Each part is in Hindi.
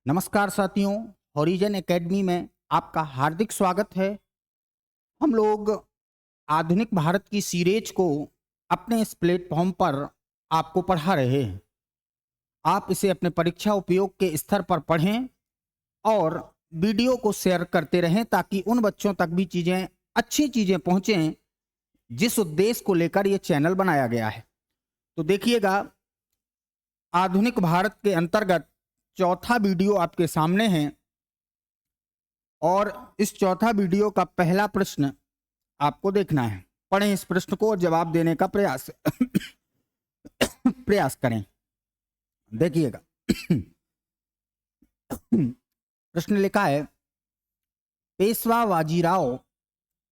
नमस्कार साथियों, हॉरिजन एकेडमी में आपका हार्दिक स्वागत है। हम लोग आधुनिक भारत की सीरीज को अपने इस प्लेटफॉर्म पर आपको पढ़ा रहे हैं। आप इसे अपने परीक्षा उपयोग के स्तर पर पढ़ें और वीडियो को शेयर करते रहें ताकि उन बच्चों तक भी अच्छी चीज़ें पहुँचें जिस उद्देश्य को लेकर ये चैनल बनाया गया है। तो देखिएगा, आधुनिक भारत के अंतर्गत चौथा वीडियो आपके सामने है और इस चौथा वीडियो का पहला प्रश्न आपको देखना है। पढ़ें इस प्रश्न को और जवाब देने का प्रयास प्रयास करें। देखिएगा, प्रश्न लिखा है, पेशवा बाजीराव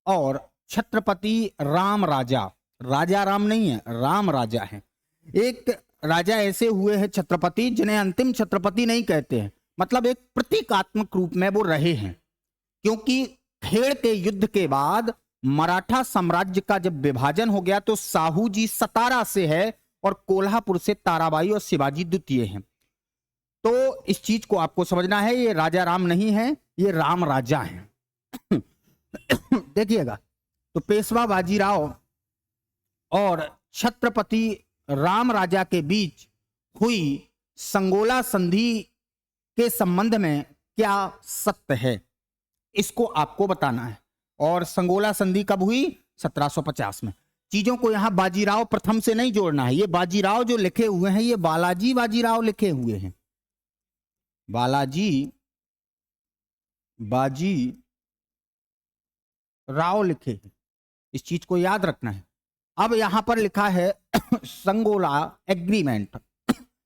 और छत्रपति राम राजा, राजा राम नहीं है, राम राजा है। एक राजा ऐसे हुए हैं छत्रपति जिन्हें अंतिम छत्रपति नहीं कहते हैं, मतलब एक प्रतीकात्मक रूप में वो रहे हैं, क्योंकि खेड़ के युद्ध के बाद मराठा साम्राज्य का जब विभाजन हो गया तो साहू जी सतारा से है और कोल्हापुर से ताराबाई और शिवाजी द्वितीय हैं। तो इस चीज को आपको समझना है, ये राजा राम नहीं है, ये राम राजा हैं। देखिएगा, तो पेशवा बाजीराव और छत्रपति राम राजा के बीच हुई संगोला संधि के संबंध में क्या सत्य है, इसको आपको बताना है। और संगोला संधि कब हुई? 1750 में। चीजों को यहां बाजीराव प्रथम से नहीं जोड़ना है। ये बाजीराव जो लिखे हुए हैं ये बालाजी बाजीराव लिखे हुए हैं, बालाजी बाजी राव लिखे हैं, इस चीज को याद रखना है। अब यहां पर लिखा है संगोला एग्रीमेंट,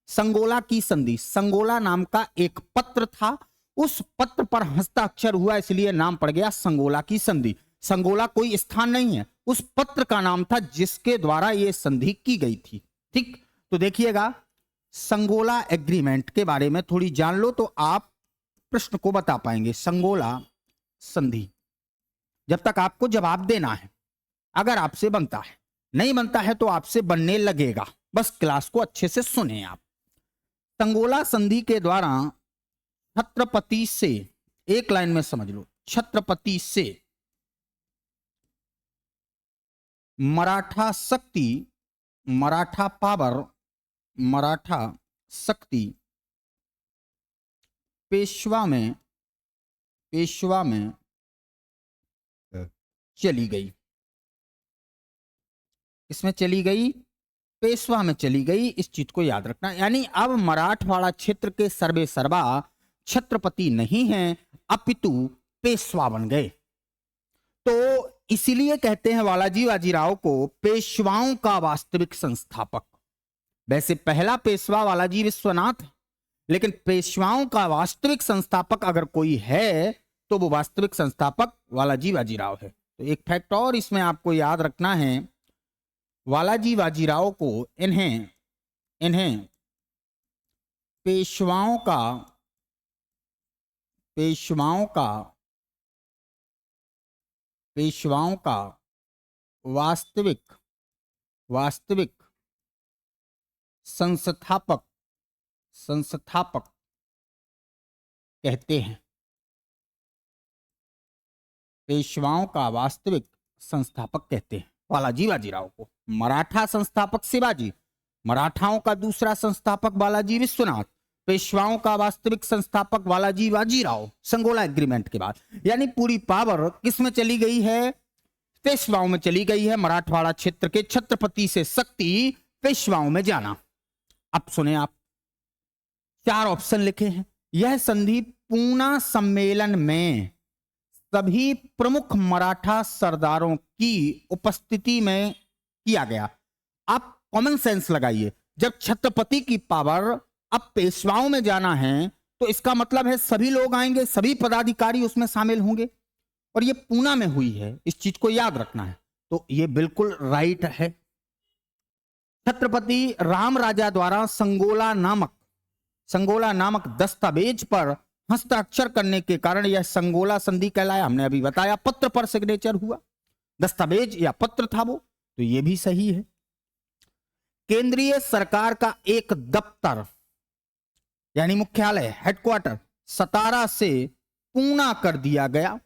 संगोला की संधि। संगोला नाम का एक पत्र था, उस पत्र पर हस्ताक्षर हुआ इसलिए नाम पड़ गया संगोला की संधि। संगोला कोई स्थान नहीं है, उस पत्र का नाम था जिसके द्वारा यह संधि की गई थी। ठीक, तो देखिएगा, संगोला एग्रीमेंट के बारे में थोड़ी जान लो तो आप प्रश्न को बता पाएंगे। संगोला संधि, जब तक आपको जवाब देना है, अगर आपसे बनता है, नहीं बनता है तो आपसे बनने लगेगा, बस क्लास को अच्छे से सुने आप। संगोला संधि के द्वारा छत्रपति से, एक लाइन में समझ लो, छत्रपति से मराठा शक्ति, मराठा पावर, मराठा शक्ति पेशवा में चली गई। इसमें चली गई, पेशवा में चली गई, इस चीज को याद रखना। यानी अब मराठवाड़ा क्षेत्र के सर्वे सर्वा छत्रपति नहीं हैं, अपितु पेशवा बन गए। तो इसीलिए कहते हैं बालाजी बाजीराव को पेशवाओं का वास्तविक संस्थापक। वैसे पहला पेशवा बालाजी विश्वनाथ, लेकिन पेशवाओं का वास्तविक संस्थापक अगर कोई है तो वो वास्तविक संस्थापक बालाजी बाजीराव है। तो एक फैक्ट और इसमें आपको याद रखना है, बालाजी बाजीराव को इन्हें पेशवाओं का वास्तविक संस्थापक कहते हैं। पेशवाओं का वास्तविक संस्थापक कहते हैं बालाजी बाजीराव को। मराठा संस्थापक शिवाजी, मराठाओं का दूसरा संस्थापक बालाजी विश्वनाथ, पेशवाओं का वास्तविक संस्थापक बालाजी बाजीराव, संगोला एग्रीमेंट के बाद। यानी पूरी पावर किस में चली गई है? पेशवाओं में चली गई है। मराठवाड़ा क्षेत्र के छत्रपति से शक्ति पेशवाओं में जाना। अब सुने आप, 4 ऑप्शन लिखे हैं। यह संधि पूना सम्मेलन में सभी प्रमुख मराठा सरदारों की उपस्थिति में किया गया। आप कॉमन सेंस लगाइए, जब छत्रपति की पावर अब पेशवाओं में जाना है तो इसका मतलब है सभी लोग आएंगे, सभी पदाधिकारी उसमें शामिल होंगे, और ये पूना में हुई है, इस चीज को याद रखना है। तो ये बिल्कुल राइट है। छत्रपति राम राजा द्वारा संगोला नामक दस्तावेज पर हस्ताक्षर करने के कारण यह संगोला संधि कहलाया। हमने अभी बताया, पत्र पर सिग्नेचर हुआ, दस्तावेज या पत्र था वो, तो ये भी सही है। केंद्रीय सरकार का एक दफ्तर यानी मुख्यालय, हेडक्वार्टर सतारा से पूना कर दिया गया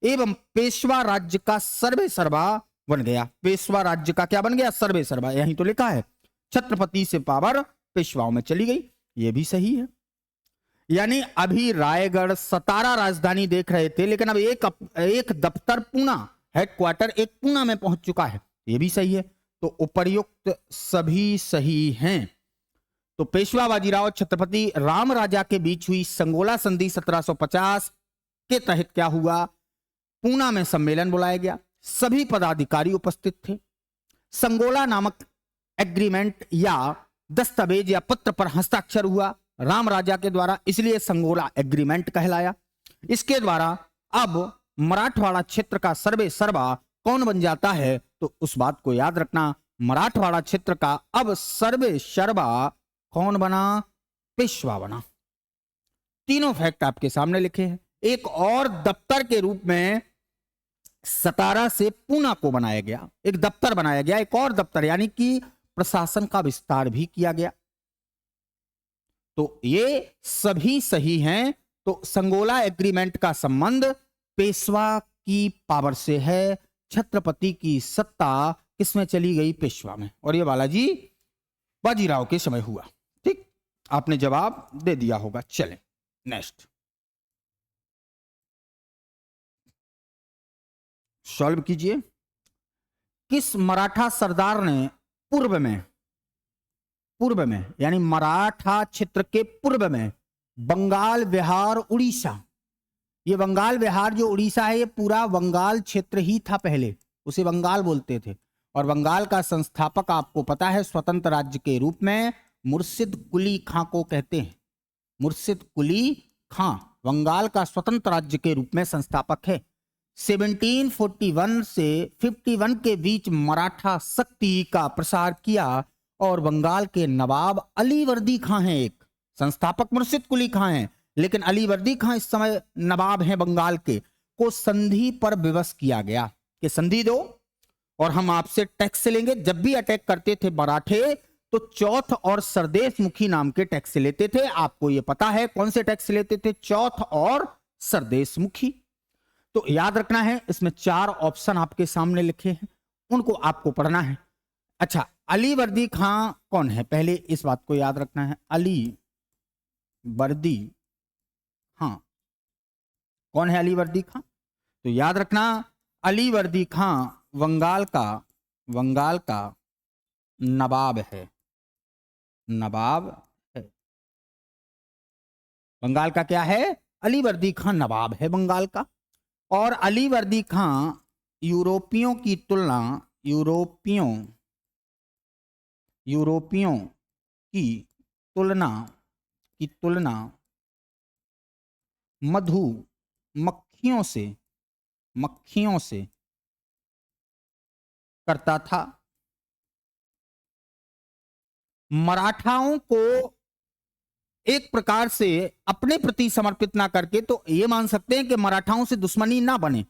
एवं पेशवा राज्य का सर्वे सर्वा बन गया। पेशवा राज्य का क्या बन गया? सर्वे सर्वा। यहीं तो लिखा है छत्रपति से पावर पेशवाओं में चली गई। ये भी सही है। यानी अभी रायगढ़ सतारा राजधानी देख रहे थे, लेकिन अब एक दफ्तर पूना, हेडक्वार्टर एक पूना में पहुंच चुका है। ये भी सही है। तो उपर्युक्त सभी सही हैं। तो पेशवा बाजीराव छत्रपति राम राजा के बीच हुई संगोला संधि 1750 के तहत क्या हुआ? पूना में सम्मेलन बुलाया गया, सभी पदाधिकारी उपस्थित थे। संगोला नामक एग्रीमेंट या दस्तावेज या पत्र पर हस्ताक्षर हुआ राम राजा के द्वारा, इसलिए संगोला एग्रीमेंट कहलाया। इसके द्वारा अब मराठवाड़ा क्षेत्र का सर्वे सर्वा कौन बन जाता है? तो उस बात को याद रखना, मराठवाड़ा क्षेत्र का अब सर्वे सर्वा कौन बना? पेशवा बना। तीनों फैक्ट आपके सामने लिखे हैं। एक और दफ्तर के रूप में सतारा से पूना को बनाया गया, एक दफ्तर बनाया गया, एक और दफ्तर, यानी कि प्रशासन का विस्तार भी किया गया। तो ये सभी सही हैं। तो संगोला एग्रीमेंट का संबंध पेशवा की पावर से है। छत्रपति की सत्ता किसमें चली गई? पेशवा में। और ये बालाजी बाजीराव के समय हुआ। ठीक, आपने जवाब दे दिया होगा। चलें नेक्स्ट सॉल्व कीजिए। किस मराठा सरदार ने पूर्व में यानी मराठा क्षेत्र के पूर्व में बंगाल, बिहार, उड़ीसा, ये बंगाल बिहार जो उड़ीसा है ये पूरा बंगाल क्षेत्र ही था, पहले उसे बंगाल बोलते थे। और बंगाल का संस्थापक आपको पता है स्वतंत्र राज्य के रूप में मुर्शिद कुली खां को कहते हैं। मुर्शिद कुली खां बंगाल का स्वतंत्र राज्य के रूप में संस्थापक है। 1741 से 51 के बीच मराठा शक्ति का प्रसार किया और बंगाल के नवाब अलीवर्दी खां हैं। एक संस्थापक मुर्शिद कुली खां हैं, लेकिन अलीवर्दी खां इस समय नवाब हैं बंगाल के। को संधि पर विवश किया गया कि संधि दो और हम आपसे टैक्स लेंगे। जब भी अटैक करते थे मराठे तो चौथ और सरदेश मुखी नाम के टैक्स लेते थे। आपको यह पता है कौन से टैक्स लेते थे? चौथ और सरदेश मुखी। तो याद रखना है, इसमें 4 ऑप्शन आपके सामने लिखे हैं, उनको आपको पढ़ना है। अच्छा, अलीवर्दी खां कौन है? पहले इस बात को याद रखना है। अली वर्दी खां कौन है? अलीवर्दी खां। तो याद रखना, अलीवर्दी खां बंगाल का नवाब है। नवाब है बंगाल का। क्या है? अलीवर्दी खां नवाब है बंगाल का। और अलीवर्दी खां यूरोपियों की तुलना मधु मक्खियों से करता था। मराठाओं को एक प्रकार से अपने प्रति समर्पित ना करके तो ये मान सकते हैं कि मराठाओं से दुश्मनी ना बने,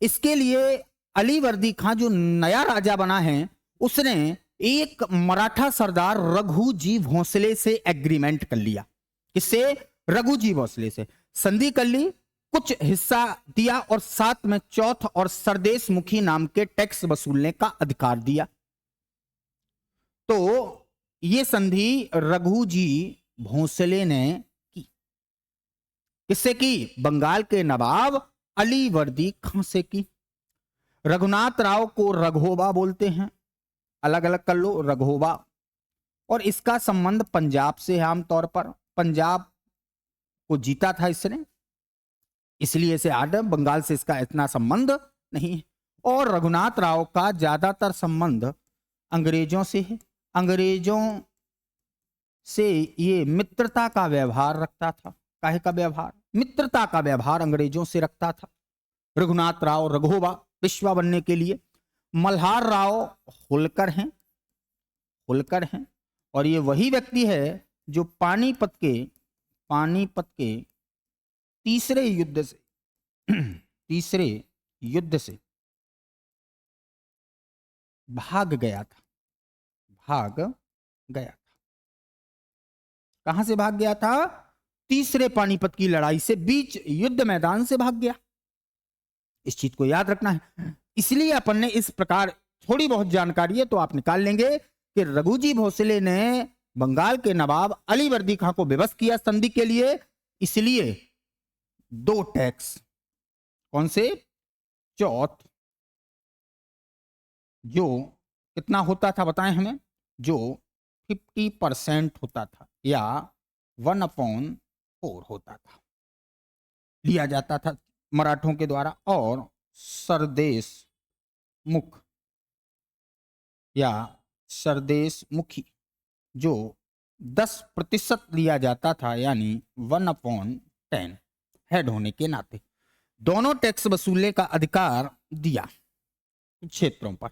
इसके लिए अलीवर्दी खां जो नया राजा बना है उसने एक मराठा सरदार रघुजी भोंसले से एग्रीमेंट कर लिया। किससे? रघुजी भोंसले से संधि कर ली, कुछ हिस्सा दिया और साथ में चौथ और सरदेश मुखी नाम के टैक्स वसूलने का अधिकार दिया। तो ये संधि रघुजी भोंसले ने की। किससे की? बंगाल के नवाब अलीवर्दी खां से की। रघुनाथ राव को रघोबा बोलते हैं, अलग अलग कर लो, रघोबा। और इसका संबंध पंजाब से है। आमतौर पर पंजाब को जीता था इसने, इसलिए इसे आड, बंगाल से इसका इतना संबंध नहीं है। और रघुनाथ राव का ज्यादातर संबंध अंग्रेजों से है। अंग्रेजों से ये मित्रता का व्यवहार रखता था। काहे का व्यवहार? मित्रता का व्यवहार अंग्रेजों से रखता था रघुनाथ राव रघोबा पेशवा बनने के लिए। मल्हार राव होलकर हैं और ये वही व्यक्ति है जो पानीपत के तीसरे युद्ध से भाग गया था। कहां से भाग गया था? तीसरे पानीपत की लड़ाई से बीच युद्ध मैदान से भाग गया। इस चीज को याद रखना है। इसलिए अपन ने इस प्रकार, थोड़ी बहुत जानकारी है तो आप निकाल लेंगे कि रघुजी भोसले ने बंगाल के नवाब अलीवर्दी खां को विवश किया संधि के लिए। इसलिए 2 टैक्स, कौन से? चौथ, जो कितना होता था बताएं हमें, जो 50% होता था या 1/4 होता था, लिया जाता था मराठों के द्वारा। और सरदेश मुख या सरदेश मुखी जो 10% लिया जाता था, यानी 1/10 हेड होने के नाते दोनों टैक्स वसूलने का अधिकार दिया क्षेत्रों पर।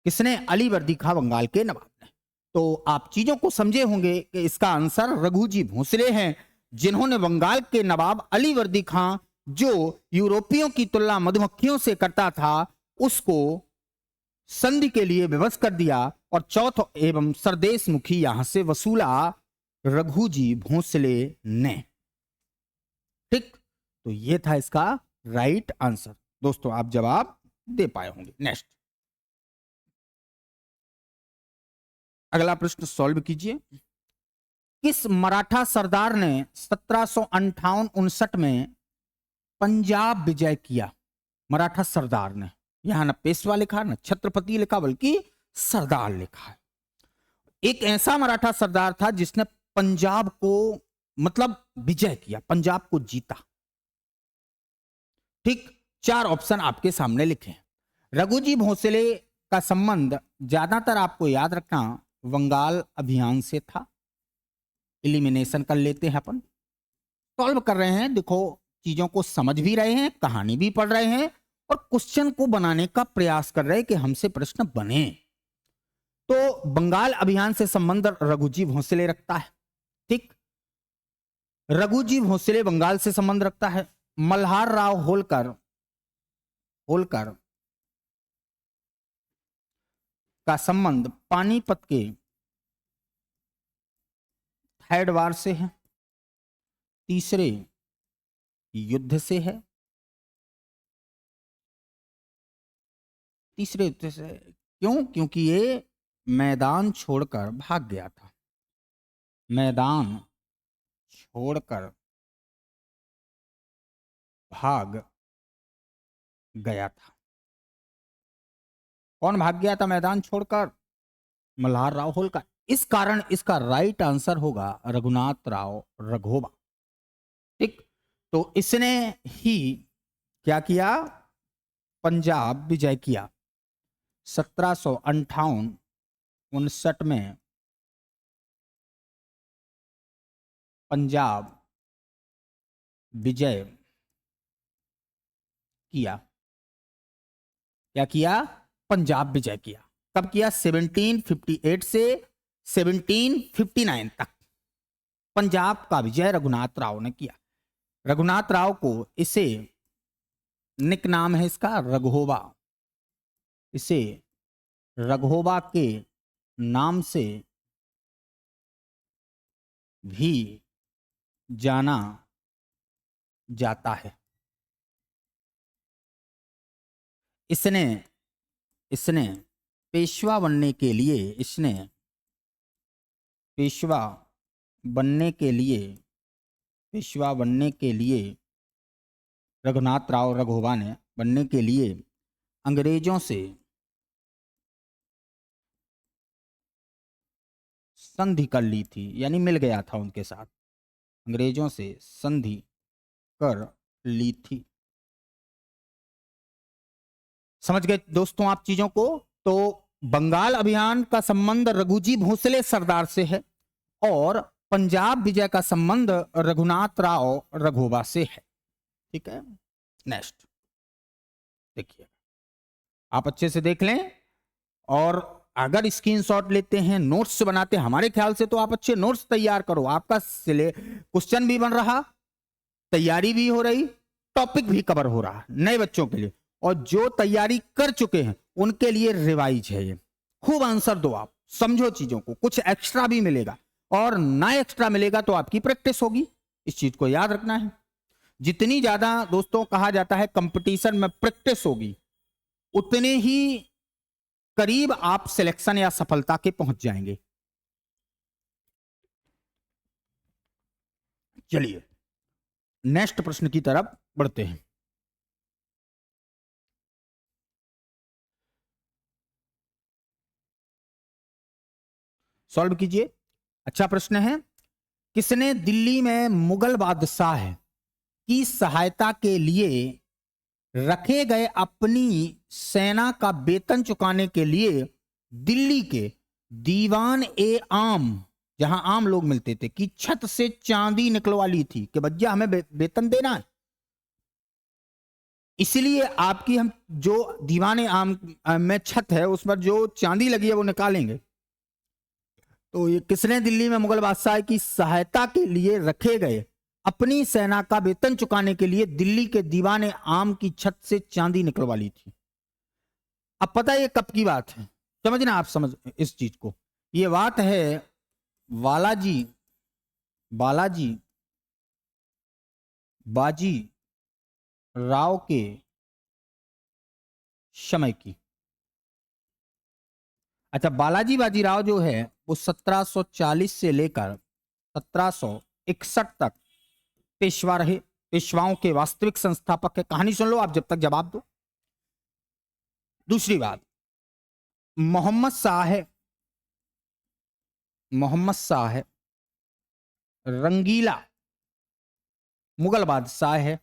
किसने? अलीवर्दी खां बंगाल के नवाब ने। तो आप चीजों को समझे होंगे कि इसका आंसर रघुजी भोसले हैं, जिन्होंने बंगाल के नवाब अलीवर्दी खां, जो यूरोपियों की तुलना मधुमक्खियों से करता था, उसको संधि के लिए विवश कर दिया और चौथ एवं सरदेश मुखी यहां से वसूला रघुजी भोसले ने। ठीक, तो ये था इसका राइट आंसर। दोस्तों आप जवाब दे पाए होंगे। नेक्स्ट, अगला प्रश्न सॉल्व कीजिए। किस मराठा सरदार ने 1758-59 में पंजाब विजय किया? मराठा सरदार ने, यहां ना पेशवा लिखा ना छत्रपति लिखा, बल्कि सरदार लिखा है। एक ऐसा मराठा सरदार था जिसने पंजाब को मतलब विजय किया, पंजाब को जीता। ठीक, 4 ऑप्शन आपके सामने लिखे हैं। रघुजी भोसले का संबंध ज्यादातर आपको याद रखना बंगाल अभियान से था। एलिमिनेशन कर लेते हैं, अपन सॉल्व कर रहे हैं। देखो, चीजों को समझ भी रहे हैं, कहानी भी पढ़ रहे हैं और क्वेश्चन को बनाने का प्रयास कर रहे हैं कि हमसे प्रश्न बने। तो बंगाल अभियान से संबंध रघुजी भोसले रखता है। ठीक, रघुजी भोसले बंगाल से संबंध रखता है। मल्हार राव होलकर का संबंध पानीपत के थर्ड वार से है, तीसरे युद्ध से है। तीसरे युद्ध से क्यों? क्योंकि ये मैदान छोड़कर भाग गया था। मैदान छोड़कर भाग गया था। कौन भाग गया था मैदान छोड़कर? मल्हार राव होलकर। इस कारण इसका राइट आंसर होगा रघुनाथ राव रघोबा। ठीक, तो इसने ही क्या किया? पंजाब विजय किया। 1758-59 में पंजाब विजय किया। क्या किया? पंजाब विजय किया। कब किया? 1758 से 1759 तक पंजाब का विजय रघुनाथ राव ने किया। रघुनाथ राव को इसे निक नाम है इसका रघोबा, इसे रघोबा के नाम से भी जाना जाता है। इसने पेशवा बनने के लिए रघुनाथ राव रघोबा ने बनने के लिए अंग्रेजों से संधि कर ली थी, यानी मिल गया था उनके साथ, अंग्रेजों से संधि कर ली थी। समझ गए दोस्तों आप चीजों को? तो बंगाल अभियान का संबंध रघुजी भोसले सरदार से है और पंजाब विजय का संबंध रघुनाथ राव रघोबा से है। ठीक है, नेक्स्ट देखिए, आप अच्छे से देख लें और अगर स्क्रीनशॉट लेते हैं, नोट्स बनाते हैं, हमारे ख्याल से तो आप अच्छे नोट्स तैयार करो। आपका क्वेश्चन भी बन रहा, तैयारी भी हो रही, टॉपिक भी कवर हो रहा नए बच्चों के लिए, और जो तैयारी कर चुके हैं उनके लिए रिवाइज है ये। खूब आंसर दो, आप समझो चीजों को, कुछ एक्स्ट्रा भी मिलेगा और ना एक्स्ट्रा मिलेगा तो आपकी प्रैक्टिस होगी। इस चीज को याद रखना है। जितनी ज्यादा दोस्तों कहा जाता है कंपटीशन में प्रैक्टिस होगी, उतने ही करीब आप सिलेक्शन या सफलता के पहुंच जाएंगे। चलिए नेक्स्ट प्रश्न की तरफ बढ़ते हैं। सॉल्व कीजिए। अच्छा प्रश्न है, किसने दिल्ली में मुगल बादशाह की सहायता के लिए रखे गए अपनी सेना का वेतन चुकाने के लिए दिल्ली के दीवान ए आम, जहां आम लोग मिलते थे, की छत से चांदी निकलवा ली थी कि भैया हमें वेतन देना है, इसलिए आपकी हम जो दीवान ए आम में छत है उस पर जो चांदी लगी है वो निकालेंगे। तो ये किसने दिल्ली में मुगल बादशाह की सहायता के लिए रखे गए अपनी सेना का वेतन चुकाने के लिए दिल्ली के दीवाने आम की छत से चांदी निकलवा ली थी? अब पता है ये कब की बात है, समझना आप, समझ इस चीज को। ये बात है बालाजी बाजी राव के समय की। अच्छा, बालाजी बाजीराव जो है वो 1740 से लेकर 1761 तक पेशवा रहे, पेशवाओं के वास्तविक संस्थापक है। कहानी सुन लो आप जब तक जवाब दो। दूसरी बात, मोहम्मद शाह रंगीला मुगल बादशाह है,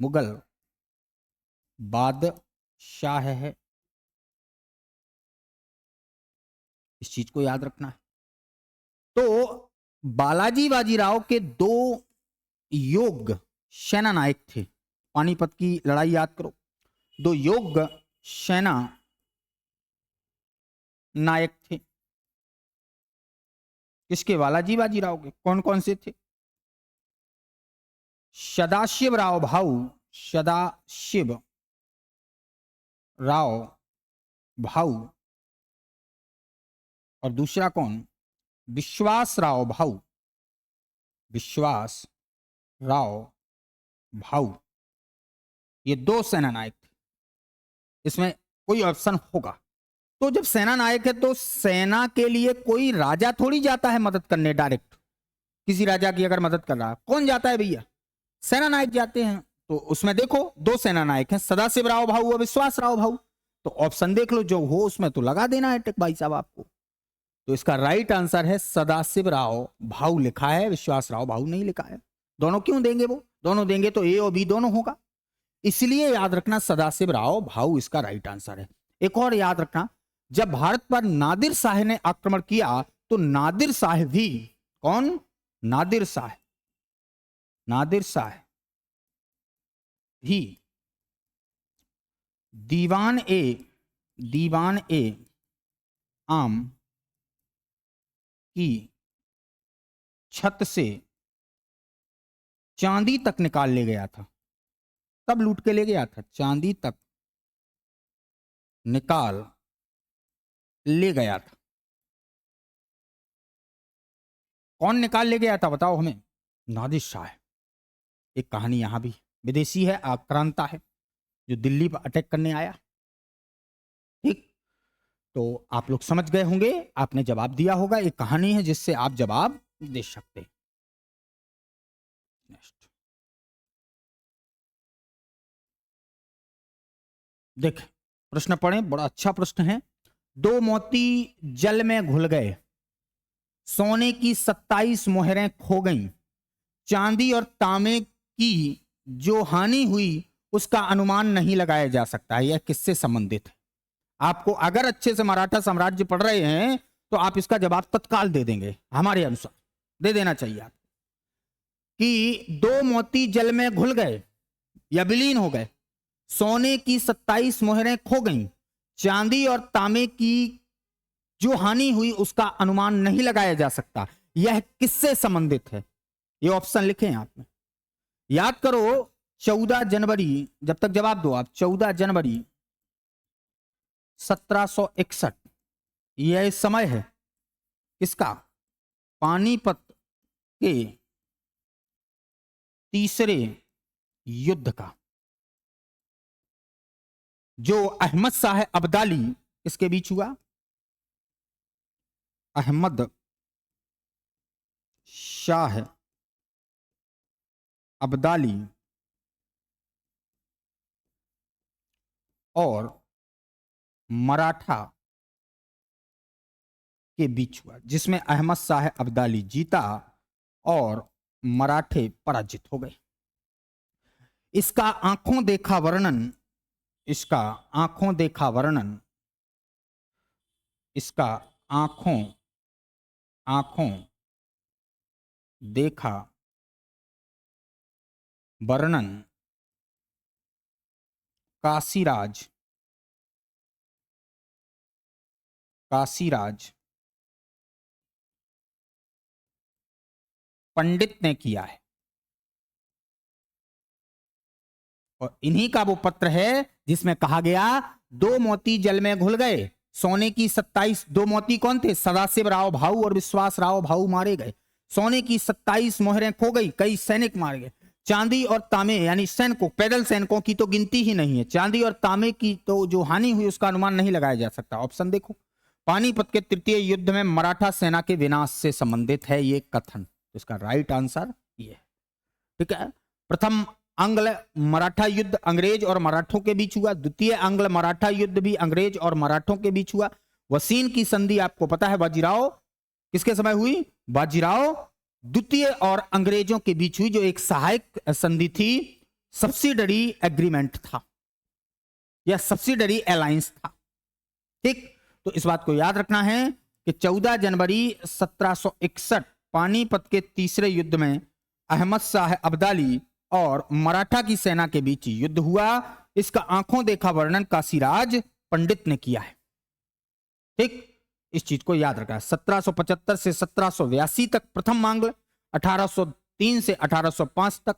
मुगल बादशाह है, इस चीज को याद रखना है। तो बालाजी बाजीराव के दो योग्य सेना नायक थे, पानीपत की लड़ाई याद करो, दो योग्य सेना नायक थे किसके? बालाजी बाजीराव के। कौन कौन से थे? सदाशिव राव भाऊ और दूसरा कौन? विश्वास राव भाऊ। ये दो सेना नायक थे, इसमें कोई ऑप्शन होगा। तो जब सेना नायक है तो सेना के लिए कोई राजा थोड़ी जाता है मदद करने डायरेक्ट। किसी राजा की अगर मदद कर रहा है, कौन जाता है भैया? सेना नायक जाते हैं। तो उसमें देखो दो सेना नायक हैं, सदाशिव राव भाऊ और विश्वास राव भाऊ। तो ऑप्शन देख लो, जो हो उसमें तो लगा देना है टिक भाई साहब आपको। तो इसका राइट आंसर है सदाशिव राव भाऊ लिखा है, विश्वास राव भाऊ नहीं लिखा है। दोनों क्यों देंगे? वो दोनों देंगे तो ए और बी दोनों होगा, इसलिए याद रखना सदाशिव राव भाऊ इसका राइट आंसर है। एक और याद रखना, जब भारत पर नादिर शाह ने आक्रमण किया तो नादिर शाह भी, कौन? नादिर शाह भी दीवान ए आम की छत से चांदी तक निकाल ले गया था, तब लूट के ले गया था, चांदी तक निकाल ले गया था। कौन निकाल ले गया था बताओ हमें? नादिर शाह। एक कहानी यहां भी विदेशी है, आक्रांता है, जो दिल्ली पर अटैक करने आया। ठीक, तो आप लोग समझ गए होंगे, आपने जवाब दिया होगा। एक कहानी है जिससे आप जवाब दे सकते। नेक्स्ट देख, प्रश्न पढ़े, बड़ा अच्छा प्रश्न है। दो मोती जल में घुल गए, सोने की 27 मोहरें खो गईं, चांदी और तांबे की जो हानि हुई उसका अनुमान नहीं लगाया जा सकता। यह किससे संबंधित है? आपको अगर अच्छे से मराठा साम्राज्य पढ़ रहे हैं तो आप इसका जवाब तत्काल दे देंगे, हमारे अनुसार दे देना चाहिए आप, कि दो मोती जल में घुल गए या विलीन हो गए, सोने की 27 मोहरें खो गईं, चांदी और तांबे की जो हानि हुई उसका अनुमान नहीं लगाया जा सकता। यह किससे संबंधित है? ये ऑप्शन लिखे हैं आपने, याद करो। 14 जनवरी, जब तक जवाब दो आप, 14 जनवरी 1761, यह समय है किसका? पानीपत के तीसरे युद्ध का, जो अहमद शाह अब्दाली इसके बीच हुआ, अहमद शाह अब्दाली और मराठा के बीच हुआ, जिसमें अहमद शाह अब्दाली जीता और मराठे पराजित हो गए। इसका आंखों देखा वर्णन, इसका आंखों देखा वर्णन, इसका आंखों देखा वर्णन काशीराज पंडित ने किया है। और इन्हीं का वो पत्र है जिसमें कहा गया, दो मोती जल में घुल गए, सोने की 27, दो मोती कौन थे? सदाशिव राव भाऊ और विश्वास राव भाऊ मारे गए। सोने की 27 मोहरें खो गई, कई सैनिक मारे गए। चांदी और तांबे यानी सैनिकों, पैदल सैनिकों की तो गिनती ही नहीं है। चांदी और तांबे की तो जो हानि हुई उसका अनुमान नहीं लगाया जा सकता। ऑप्शन देखो, पानीपत के तृतीय युद्ध में मराठा सेना के विनाश से संबंधित है ये कथन। तो इसका राइट आंसर ये है। ठीक है। प्रथम आंग्ल मराठा युद्ध अंग्रेज और मराठों के बीच हुआ। द्वितीय आंग्ल मराठा युद्ध भी अंग्रेज और मराठों के बीच हुआ। वसीन की संधि आपको पता है बाजीराव किसके समय हुई? बाजीराव द्वितीय और अंग्रेजों के बीच हुई, जो एक सहायक संधि थी, सब्सिडरी एग्रीमेंट था या सब्सिडरी अलायंस था। ठीक, तो इस बात को याद रखना है कि 14 जनवरी 1761 पानीपत के तीसरे युद्ध में अहमद शाह अब्दाली और मराठा की सेना के बीच युद्ध हुआ। इसका आंखों देखा वर्णन काशीराज पंडित ने किया है। ठीक, इस चीज को याद रखना। 1775 से 1782 तक प्रथम आंग्ल, 1803 से 1805 तक।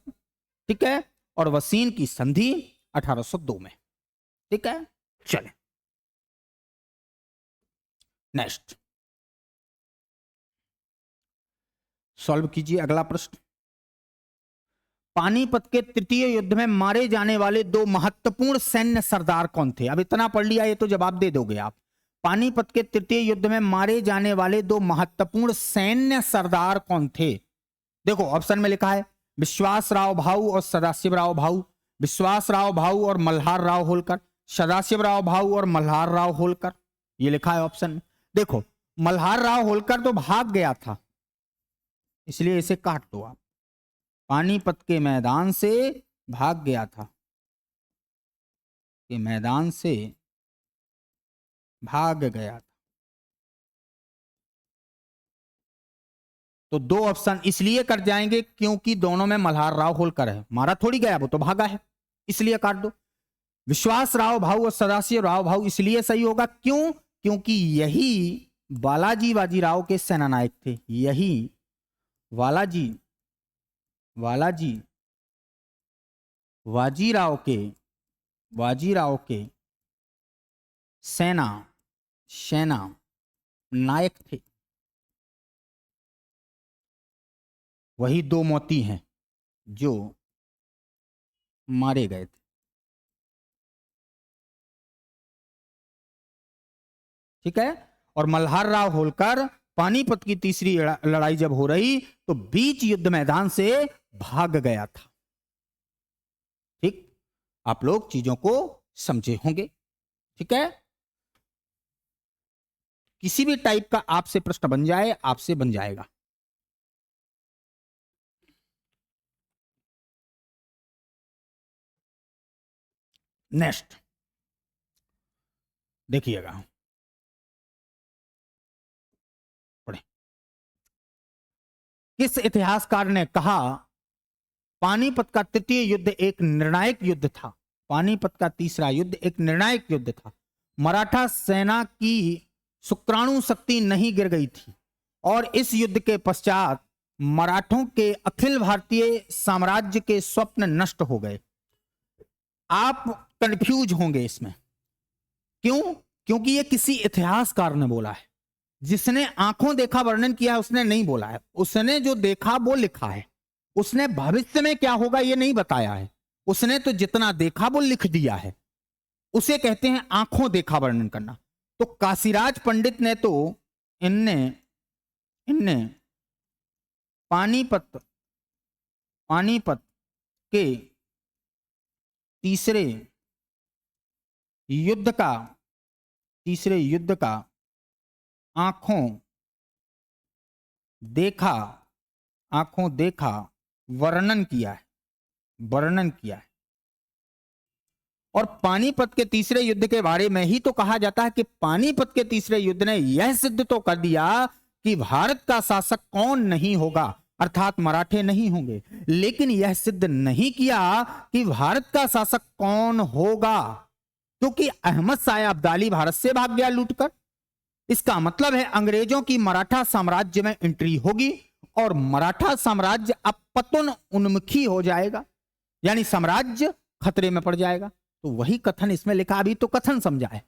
ठीक है, और वसीन की संधि 1802 में। ठीक है, चले नेक्स्ट सॉल्व कीजिए अगला प्रश्न। पानीपत के तृतीय युद्ध में मारे जाने वाले दो महत्वपूर्ण सैन्य सरदार कौन थे? अब इतना पढ़ लिया, ये तो जवाब दे दोगे आप। पानीपत के तृतीय युद्ध में मारे जाने वाले दो महत्वपूर्ण सैन्य सरदार कौन थे? देखो ऑप्शन में लिखा है विश्वास राव भाऊ और सदाशिव राव भाऊ, विश्वास राव भाऊ और मल्हार राव होलकर, सदाशिव राव भाऊ और मल्हार राव होलकर, ये लिखा है ऑप्शन में। देखो मल्हार राव होलकर तो भाग गया था, इसलिए इसे काट दो आप। पानीपत के मैदान से भाग गया था, के मैदान से भाग गया था। तो दो ऑप्शन इसलिए कट जाएंगे क्योंकि दोनों में मल्हार राव होलकर है, मारा थोड़ी गया, वो तो भागा है, इसलिए काट दो। विश्वास राव भाऊ और सदाशिव राव भाऊ इसलिए सही होगा, क्यों? क्योंकि यही बालाजी बाजीराव के सेनानायक थे। यही बाजीराव के सेना नायक थे। वही दो मोती हैं जो मारे गए थे। ठीक है, और मल्हार राव होलकर पानीपत की तीसरी लड़ाई जब हो रही तो बीच युद्ध मैदान से भाग गया था। ठीक, आप लोग चीजों को समझे होंगे। ठीक है, किसी भी टाइप का आपसे प्रश्न बन जाए, आपसे बन जाएगा। नेक्स्ट देखिएगा, पढ़े। किस इतिहासकार ने कहा पानीपत का तृतीय युद्ध एक निर्णायक युद्ध था? पानीपत का तीसरा युद्ध एक निर्णायक युद्ध था। मराठा सेना की शुक्राणु शक्ति नहीं गिर गई थी और इस युद्ध के पश्चात मराठों के अखिल भारतीय साम्राज्य के स्वप्न नष्ट हो गए। आप कंफ्यूज होंगे इसमें, क्यों? क्योंकि ये किसी इतिहासकार ने बोला है। जिसने आंखों देखा वर्णन किया है उसने नहीं बोला है, उसने जो देखा वो लिखा है। उसने भविष्य में क्या होगा ये नहीं बताया है, उसने तो जितना देखा वो लिख दिया है। उसे कहते हैं आंखों देखा वर्णन करना। तो काशीराज पंडित ने तो इनने इनने पानीपत के तीसरे युद्ध का आंखों देखा वर्णन किया है। और पानीपत के तीसरे युद्ध के बारे में ही तो कहा जाता है कि पानीपत के तीसरे युद्ध ने यह सिद्ध तो कर दिया कि भारत का शासक कौन नहीं होगा, अर्थात मराठे नहीं होंगे, लेकिन यह सिद्ध नहीं किया कि भारत का शासक कौन होगा, क्योंकि अहमद शाह अब्दाली भारत से भाग गया लूटकर। इसका मतलब है अंग्रेजों की मराठा साम्राज्य में एंट्री होगी और मराठा साम्राज्य अब पतन उन्मुखी हो जाएगा, यानी साम्राज्य खतरे में पड़ जाएगा। तो वही कथन इसमें लिखा, अभी तो कथन समझा है।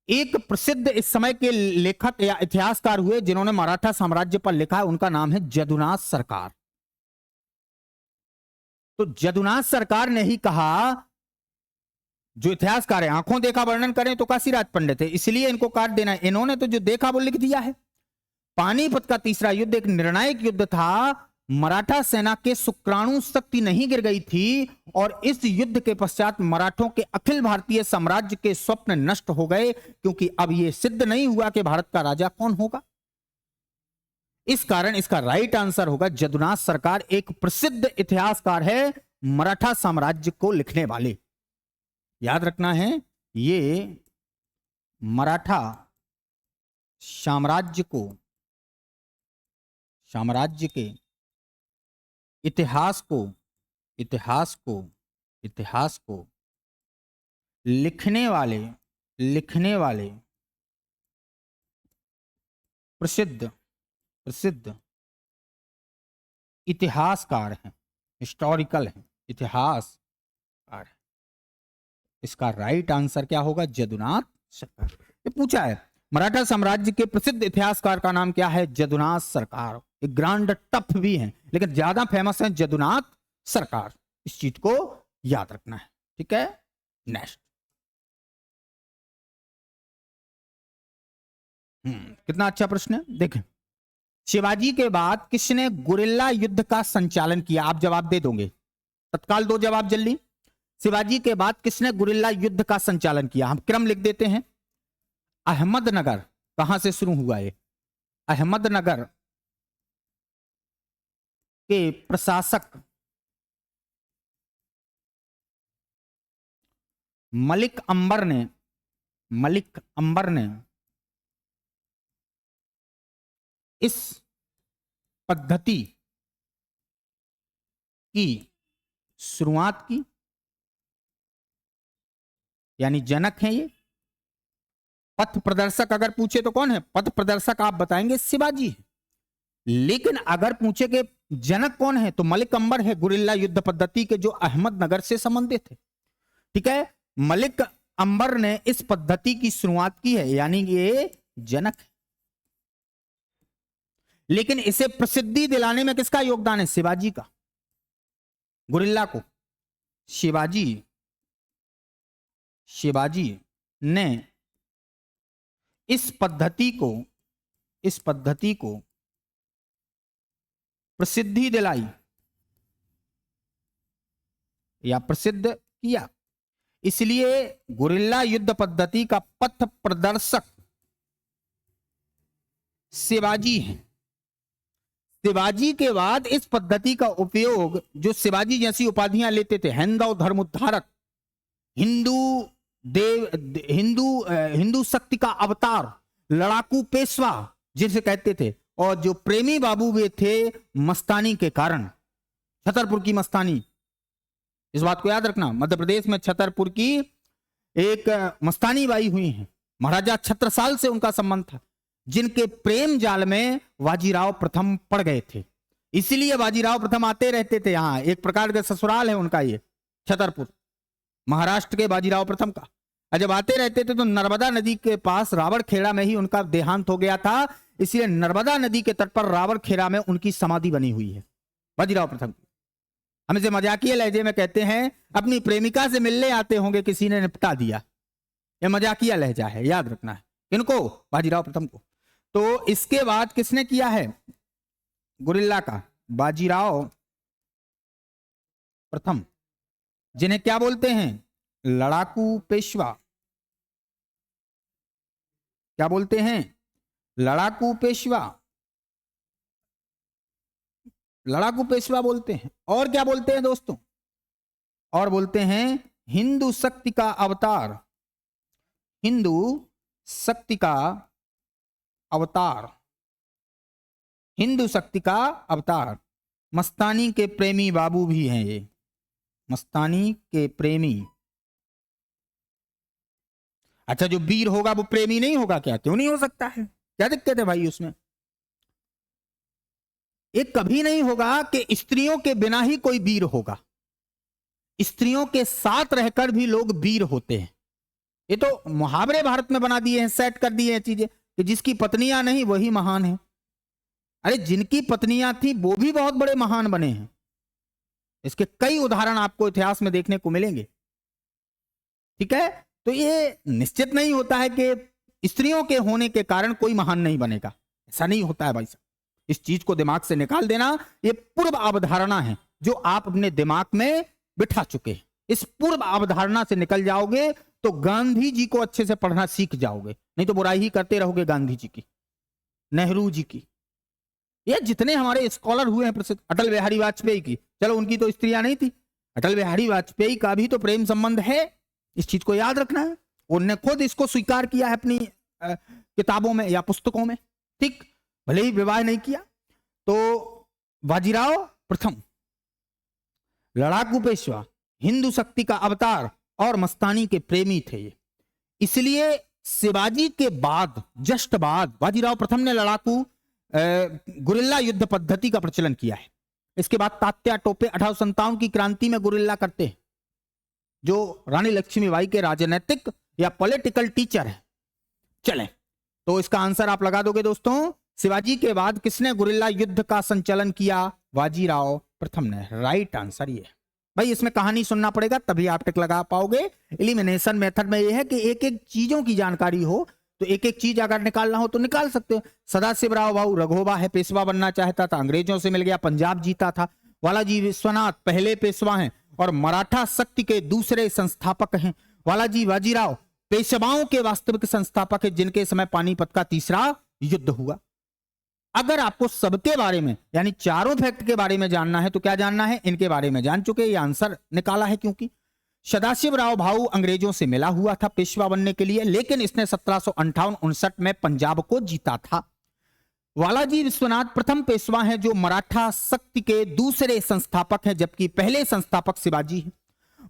एक प्रसिद्ध इस समय के लेखक या इतिहासकार हुए जिन्होंने मराठा साम्राज्य पर लिखा है, उनका नाम है जदुनाथ सरकार। तो जदुनाथ सरकार ने ही कहा, जो इतिहासकार है आंखों देखा वर्णन करें तो काशीराज पंडित है, इसलिए इनको काट देना है। इन्होंने तो जो देखा वो लिख दिया है। पानीपत का तीसरा युद्ध एक निर्णायक युद्ध था। मराठा सेना के शुक्राणु शक्ति नहीं गिर गई थी और इस युद्ध के पश्चात मराठों के अखिल भारतीय साम्राज्य के स्वप्न नष्ट हो गए, क्योंकि अब यह सिद्ध नहीं हुआ कि भारत का राजा कौन होगा। इस कारण इसका राइट आंसर होगा जदुनाथ सरकार, एक प्रसिद्ध इतिहासकार है मराठा साम्राज्य को लिखने वाले। याद रखना है, ये मराठा साम्राज्य के इतिहास को लिखने वाले प्रसिद्ध इतिहासकार हैं, हिस्टोरिकल हैं, इतिहासकार। इसका राइट आंसर क्या होगा? जदुनाथ सरकार। ये पूछा है, मराठा साम्राज्य के प्रसिद्ध इतिहासकार का नाम क्या है? जदुनाथ सरकार। एक ग्रांड टफ भी हैं, लेकिन ज्यादा फेमस है जदुनाथ सरकार। इस चीज को याद रखना है, ठीक है। नेक्स्ट, कितना अच्छा प्रश्न है, देखें। शिवाजी के बाद किसने गुरिल्ला युद्ध का संचालन किया? आप जवाब दे दोगे, तत्काल दो जवाब जल्दी। शिवाजी के बाद किसने गुरिल्ला युद्ध का संचालन किया? हम क्रम लिख देते हैं। अहमदनगर, कहां से शुरू हुआ है? अहमदनगर के प्रशासक मलिक अंबर ने इस पद्धति की शुरुआत की, यानी जनक है ये। पथ प्रदर्शक अगर पूछे तो कौन है? पथ प्रदर्शक आप बताएंगे शिवाजी है, लेकिन अगर पूछे कि जनक कौन है तो मलिक अंबर है, गुरिल्ला युद्ध पद्धति के, जो अहमदनगर से संबंधित है, ठीक है। मलिक अंबर ने इस पद्धति की शुरुआत की है, यानी ये जनक है। लेकिन इसे प्रसिद्धि दिलाने में किसका योगदान है? शिवाजी का। गुरिल्ला को शिवाजी ने इस पद्धति को प्रसिद्धि दिलाई या प्रसिद्ध किया, इसलिए गुरिल्ला युद्ध पद्धति का पथ प्रदर्शक शिवाजी है। शिवाजी के बाद इस पद्धति का उपयोग जो शिवाजी जैसी उपाधियां लेते थे, हिंदू धर्मोद्धारक, हिंदू शक्ति का अवतार, लड़ाकू पेशवा जिसे कहते थे, और जो प्रेमी बाबू वे थे मस्तानी के कारण, छतरपुर की मस्तानी। इस बात को याद रखना, मध्य प्रदेश में छतरपुर की एक मस्तानी बाई हुई हैं, महाराजा छत्रसाल से उनका संबंध था, जिनके प्रेम जाल में बाजीराव प्रथम पड़ गए थे। इसीलिए बाजीराव प्रथम आते रहते थे यहाँ, एक प्रकार का ससुराल है उनका ये छतरपुर, महाराष्ट्र के बाजीराव प्रथम का। जब आते रहते थे तो नर्मदा नदी के पास रावणखेड़ा में ही उनका देहांत हो गया था, इसलिए नर्मदा नदी के तट पर रावणखेड़ा में उनकी समाधि बनी हुई है। बाजीराव प्रथम की। हम इसे मजाकिया लहजे में कहते हैं, अपनी प्रेमिका से मिलने आते होंगे, किसी ने निपटा दिया। यह मजाकिया लहजा है, याद रखना है। किनको? बाजीराव प्रथम को। तो इसके बाद किसने किया है गुरिल्ला का? बाजीराव प्रथम, जिन्हें क्या बोलते हैं? लड़ाकू पेशवा। क्या बोलते हैं? लड़ाकू पेशवा। लड़ाकू पेशवा बोलते हैं। और क्या बोलते हैं दोस्तों? और बोलते हैं हिंदू शक्ति का अवतार। हिंदू शक्ति का अवतार। हिंदू शक्ति का अवतार। मस्तानी के प्रेमी बाबू भी हैं ये, मस्तानी के प्रेमी। अच्छा, जो वीर होगा वो प्रेमी नहीं होगा क्या? क्यों नहीं हो सकता है? क्या दिक्कत है भाई उसमें? एक कभी नहीं होगा कि स्त्रियों के बिना ही कोई वीर होगा। स्त्रियों के साथ रहकर भी लोग वीर होते हैं। ये तो मुहावरे भारत में बना दिए हैं, सेट कर दिए हैं चीजें कि जिसकी पत्नियां नहीं वही महान है। अरे जिनकी पत्नियां थी वो भी बहुत बड़े महान बने हैं। इसके कई उदाहरण आपको इतिहास में देखने को मिलेंगे। ठीक है, तो ये निश्चित नहीं होता है कि स्त्रियों के होने के कारण कोई महान नहीं बनेगा, ऐसा नहीं होता है भाई साहब। इस चीज को दिमाग से निकाल देना, ये पूर्व अवधारणा है जो आप अपने दिमाग में बिठा चुके हैं। इस पूर्व अवधारणा से निकल जाओगे तो गांधी जी को अच्छे से पढ़ना सीख जाओगे, नहीं तो बुराई ही करते रहोगे गांधी जी की, नेहरू जी की। ये जितने हमारे स्कॉलर हुए हैं प्रसिद्ध, अटल बिहारी वाजपेयी की, चलो उनकी तो स्त्रियां नहीं थी, अटल बिहारी वाजपेयी का भी तो प्रेम संबंध है। इस चीज को याद रखना है। उन्होंने खुद इसको स्वीकार किया है अपनी किताबों में या पुस्तकों में। ठीक, भले ही विवाह नहीं किया। तो बाजीराव प्रथम लड़ाकू पेशवा, हिंदू शक्ति का अवतार और मस्तानी के प्रेमी थे ये। इसलिए शिवाजी के बाद, जस्ट बाद, बाजीराव प्रथम ने लड़ाकू गुरिल्ला युद्ध पद्धति का प्रचलन किया है। इसके बाद तात्या टोपे 1857 की क्रांति में गुरिल्ला करते हैं, जो रानी लक्ष्मीबाई के राजनीतिक या पॉलिटिकल टीचर है। चलें, तो इसका आंसर आप लगा दोगे दोस्तों। शिवाजी के बाद किसने गुरिल्ला युद्ध का संचालन किया? बाजीराव प्रथम ने। राइट आंसर ये है भाई। इसमें कहानी सुनना पड़ेगा तभी आप टिक लगा पाओगे। एलिमिनेशन मेथड में यह है कि एक एक चीजों की जानकारी हो तो एक एक चीज अगर निकालना हो तो निकाल सकते हो। सदाशिवराव भाऊ रघोबा है, पेशवा बनना चाहता था, अंग्रेजों से मिल गया, पंजाब जीता था। वालाजी विश्वनाथ पहले पेशवा हैं और मराठा शक्ति के दूसरे संस्थापक हैं। वालाजी बाजीराव पेशवाओं के वास्तविक संस्थापक है, जिनके समय पानीपत का तीसरा युद्ध हुआ। अगर आपको सबके बारे में यानी चारों फैक्ट के बारे में जानना है तो क्या जानना है? इनके बारे में जान चुके, ये आंसर निकाला है। क्योंकि सदाशिवराव भाऊ अंग्रेजों से मिला हुआ था पेशवा बनने के लिए, लेकिन इसने 1758-59 में पंजाब को जीता था। वालाजी विश्वनाथ प्रथम पेशवा हैं जो मराठा शक्ति के दूसरे संस्थापक हैं, जबकि पहले संस्थापक शिवाजी हैं।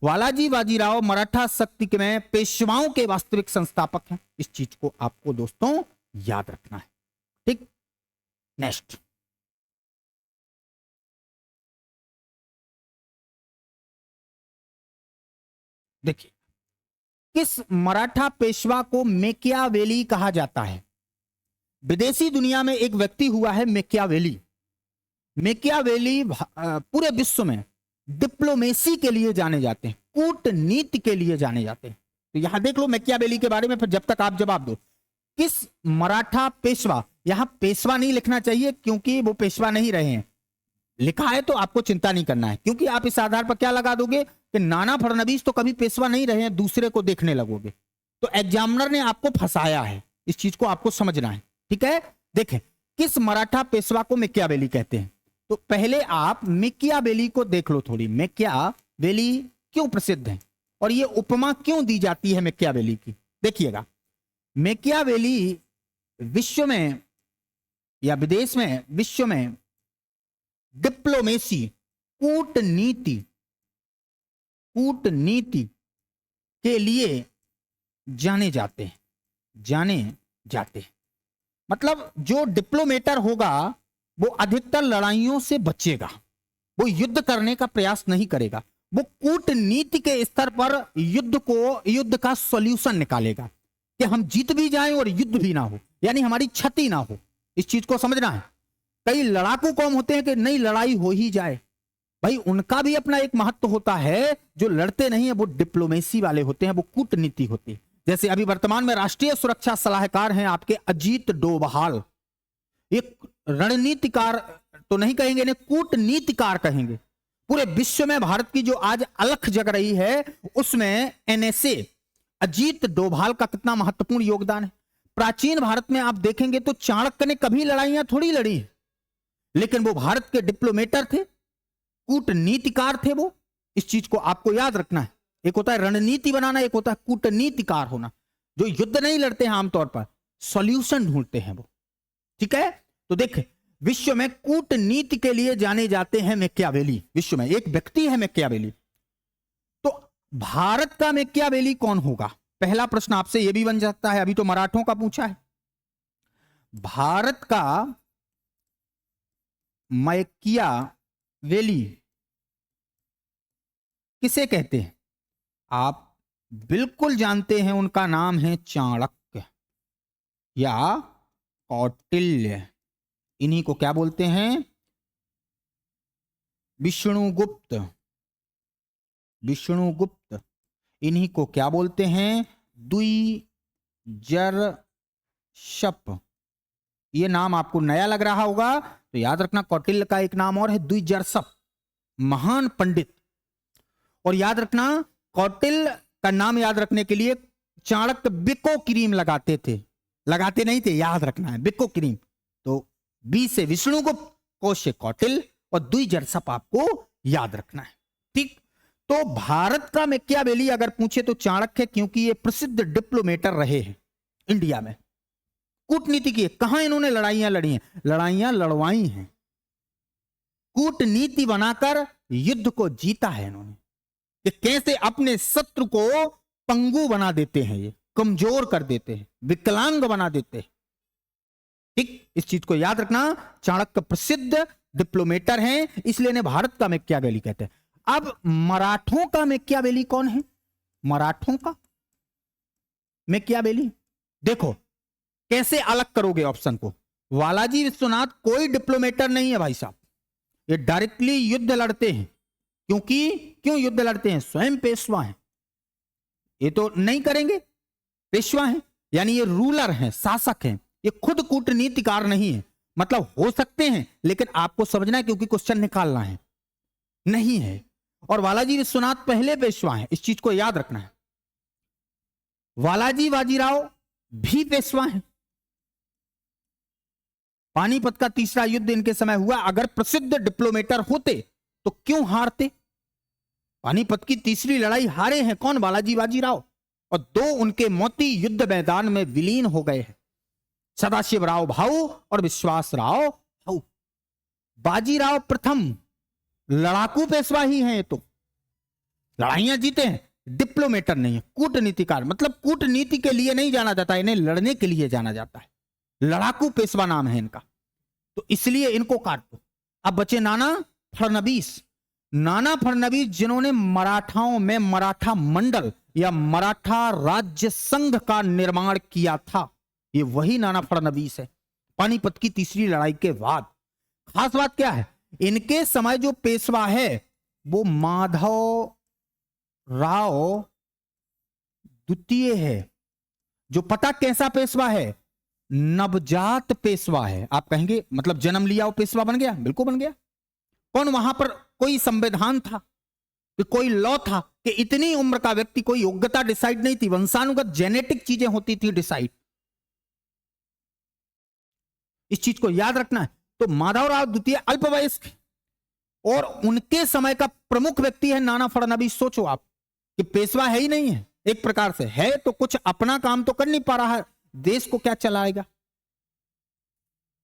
वालाजी बाजीराव मराठा शक्ति में पेशवाओं के वास्तविक संस्थापक हैं। इस चीज को आपको दोस्तों याद रखना है। ठीक, नेक्स्ट। देखिए, किस मराठा पेशवा को मैकियावेली कहा जाता है? विदेशी दुनिया में एक व्यक्ति हुआ है मैकियावेली। मैकियावेली पूरे विश्व में डिप्लोमेसी के लिए जाने जाते हैं, कूटनीति के लिए जाने जाते हैं। तो यहां देख लो मैकियावेली के बारे में, फिर जब तक आप जवाब दो। किस मराठा पेशवा, यहां पेशवा नहीं लिखना चाहिए क्योंकि वो पेशवा नहीं रहे हैं। लिखा है तो आपको चिंता नहीं करना है, क्योंकि आप इस आधार पर क्या लगा दोगे कि नाना फडणवीस तो कभी पेशवा नहीं रहे हैं, दूसरे को देखने लगोगे। तो एग्जामिनर ने आपको फंसाया है, इस चीज को आपको समझना है। ठीक है, देखें किस मराठा पेशवा को मैकियावेली कहते हैं। तो पहले आप मैकियावेली को देख लो थोड़ी। मैकियावेली क्यों प्रसिद्ध है और ये उपमा क्यों दी जाती है मैकियावेली की? देखिएगा, मैकियावेली विश्व में या विदेश में, विश्व में डिप्लोमेसी, कूटनीति के लिए जाने जाते हैं। मतलब जो डिप्लोमेटर होगा वो अधिकतर लड़ाइयों से बचेगा, वो युद्ध करने का प्रयास नहीं करेगा, वो कूटनीति के स्तर पर युद्ध का सॉल्यूशन निकालेगा कि हम जीत भी जाएं और युद्ध भी ना हो, यानी हमारी क्षति ना हो। इस चीज को समझना है। कई लड़ाकू कौम होते हैं कि नहीं लड़ाई हो ही जाए, भाई उनका भी अपना एक महत्व होता है। जो लड़ते नहीं है वो डिप्लोमेसी वाले होते हैं, वो कूटनीति होती है। जैसे अभी वर्तमान में राष्ट्रीय सुरक्षा सलाहकार हैं आपके अजीत डोभाल, एक रणनीतिकार तो नहीं कहेंगे, इन्हें कूटनीतिकार कहेंगे। पूरे विश्व में भारत की जो आज अलख जग रही है उसमें एनएसए अजीत डोभाल का कितना महत्वपूर्ण योगदान है। प्राचीन भारत में आप देखेंगे तो चाणक्य ने कभी लड़ाइयां थोड़ी लड़ी, लेकिन वो भारत के डिप्लोमेटर थे, कूटनीतिकार थे वो। इस चीज को आपको याद रखना है। एक होता है रणनीति बनाना, एक होता है कूटनीतिकार होना। जो युद्ध नहीं लड़ते हैं आमतौर पर, सॉल्यूशन ढूंढते हैं वो। ठीक है, तो देखें विश्व में कूटनीति के लिए जाने जाते हैं मैकियावेली। विश्व में एक व्यक्ति है मैकियावेली, तो भारत का मैकियावेली कौन होगा? पहला प्रश्न आपसे यह भी बन जाता है। अभी तो मराठों का पूछा है, भारत का मैकियावेली किसे कहते हैं? आप बिल्कुल जानते हैं, उनका नाम है चाणक्य या कौटिल्य। इन्हीं को क्या बोलते हैं? विष्णुगुप्त। विष्णुगुप्त इन्हीं को क्या बोलते हैं? द्विजर्षप। ये नाम आपको नया लग रहा होगा तो याद रखना, कौटिल्य का एक नाम और है द्विजर्षप, महान पंडित। और याद रखना, कौटिल्य का नाम याद रखने के लिए चाणक्य बिको क्रीम लगाते थे, लगाते नहीं थे, याद रखना है बिको क्रीम। तो बी से विष्णुगुप्त, को से कौटिल्य और द्विजर्षप आपको याद रखना है। ठीक, तो भारत का मैकियावेली अगर पूछे तो चाणक्य, क्योंकि ये प्रसिद्ध डिप्लोमेटर रहे हैं इंडिया में। कूटनीति की कहां इन्होंने लड़ाइयां लड़ी हैं? लड़ाइयां लड़वाई हैं, कूटनीति बनाकर युद्ध को जीता है इन्होंने। कि कैसे अपने शत्रु को पंगु बना देते हैं, ये कमजोर कर देते हैं, विकलांग बना देते हैं। ठीक, इस चीज को याद रखना। चाणक्य प्रसिद्ध डिप्लोमेटर हैं, इसलिए इन्हें भारत का मैकियावेली कहते हैं। अब मराठों का मैकियावेली कौन है? मराठों का मैकियावेली देखो कैसे अलग करोगे ऑप्शन को। वालाजी विश्वनाथ कोई डिप्लोमेटर नहीं है भाई साहब, ये डायरेक्टली युद्ध लड़ते हैं। क्यों युद्ध लड़ते हैं? स्वयं पेशवा हैं, ये तो नहीं करेंगे, पेशवा हैं, यानी ये रूलर हैं, शासक हैं। ये खुद कूटनीतिकार नहीं है, मतलब हो सकते हैं लेकिन आपको समझना है, क्योंकि क्वेश्चन निकालना है, नहीं है। और वालाजी विश्वनाथ पहले पेशवा हैं, इस चीज को याद रखना है। वालाजी बाजीराव भी पेशवा हैं। पानीपत का तीसरा युद्ध इनके समय हुआ। अगर प्रसिद्ध डिप्लोमेटर होते तो क्यों हारते? पानीपत की तीसरी लड़ाई हारे हैं कौन? बालाजी बाजीराव। और 2 उनके मोती युद्ध मैदान में विलीन हो गए हैं, सदाशिवराव भाऊ और विश्वासराव भाऊ। बाजीराव प्रथम लड़ाकू पेशवा ही हैं, ये तो लड़ाइयां जीते हैं, डिप्लोमेटर नहीं है, कूटनीतिकार। मतलब कूटनीति के लिए नहीं जाना जाता, इन्हें लड़ने के लिए जाना जाता है। लड़ाकू पेशवा नाम है इनका, तो इसलिए इनको काट दो। अब बचे नाना फडणवीस। नाना फडणवीस जिन्होंने मराठाओं में मराठा मंडल या मराठा राज्य संघ का निर्माण किया था, ये वही नाना फडणवीस है। पानीपत की तीसरी लड़ाई के बाद खास बात क्या है, इनके समय जो पेशवा है वो माधव राव द्वितीय है। जो पता कैसा पेशवा है? नवजात पेशवा है। आप कहेंगे मतलब जन्म लिया वो पेशवा बन गया? बिल्कुल बन गया। कौन वहां पर कोई संविधान था, कोई लॉ था कि इतनी उम्र का व्यक्ति, कोई योग्यता डिसाइड नहीं थी, वंशानुगत जेनेटिक चीजें होती थी डिसाइड। इस चीज को याद रखना है। तो माधवराव द्वितीय अल्पवयस्क और उनके समय का प्रमुख व्यक्ति है नाना फडणवीस। सोचो आप कि पेशवा है ही नहीं है, एक प्रकार से है तो कुछ अपना काम तो कर नहीं पा रहा है, देश को क्या चलाएगा?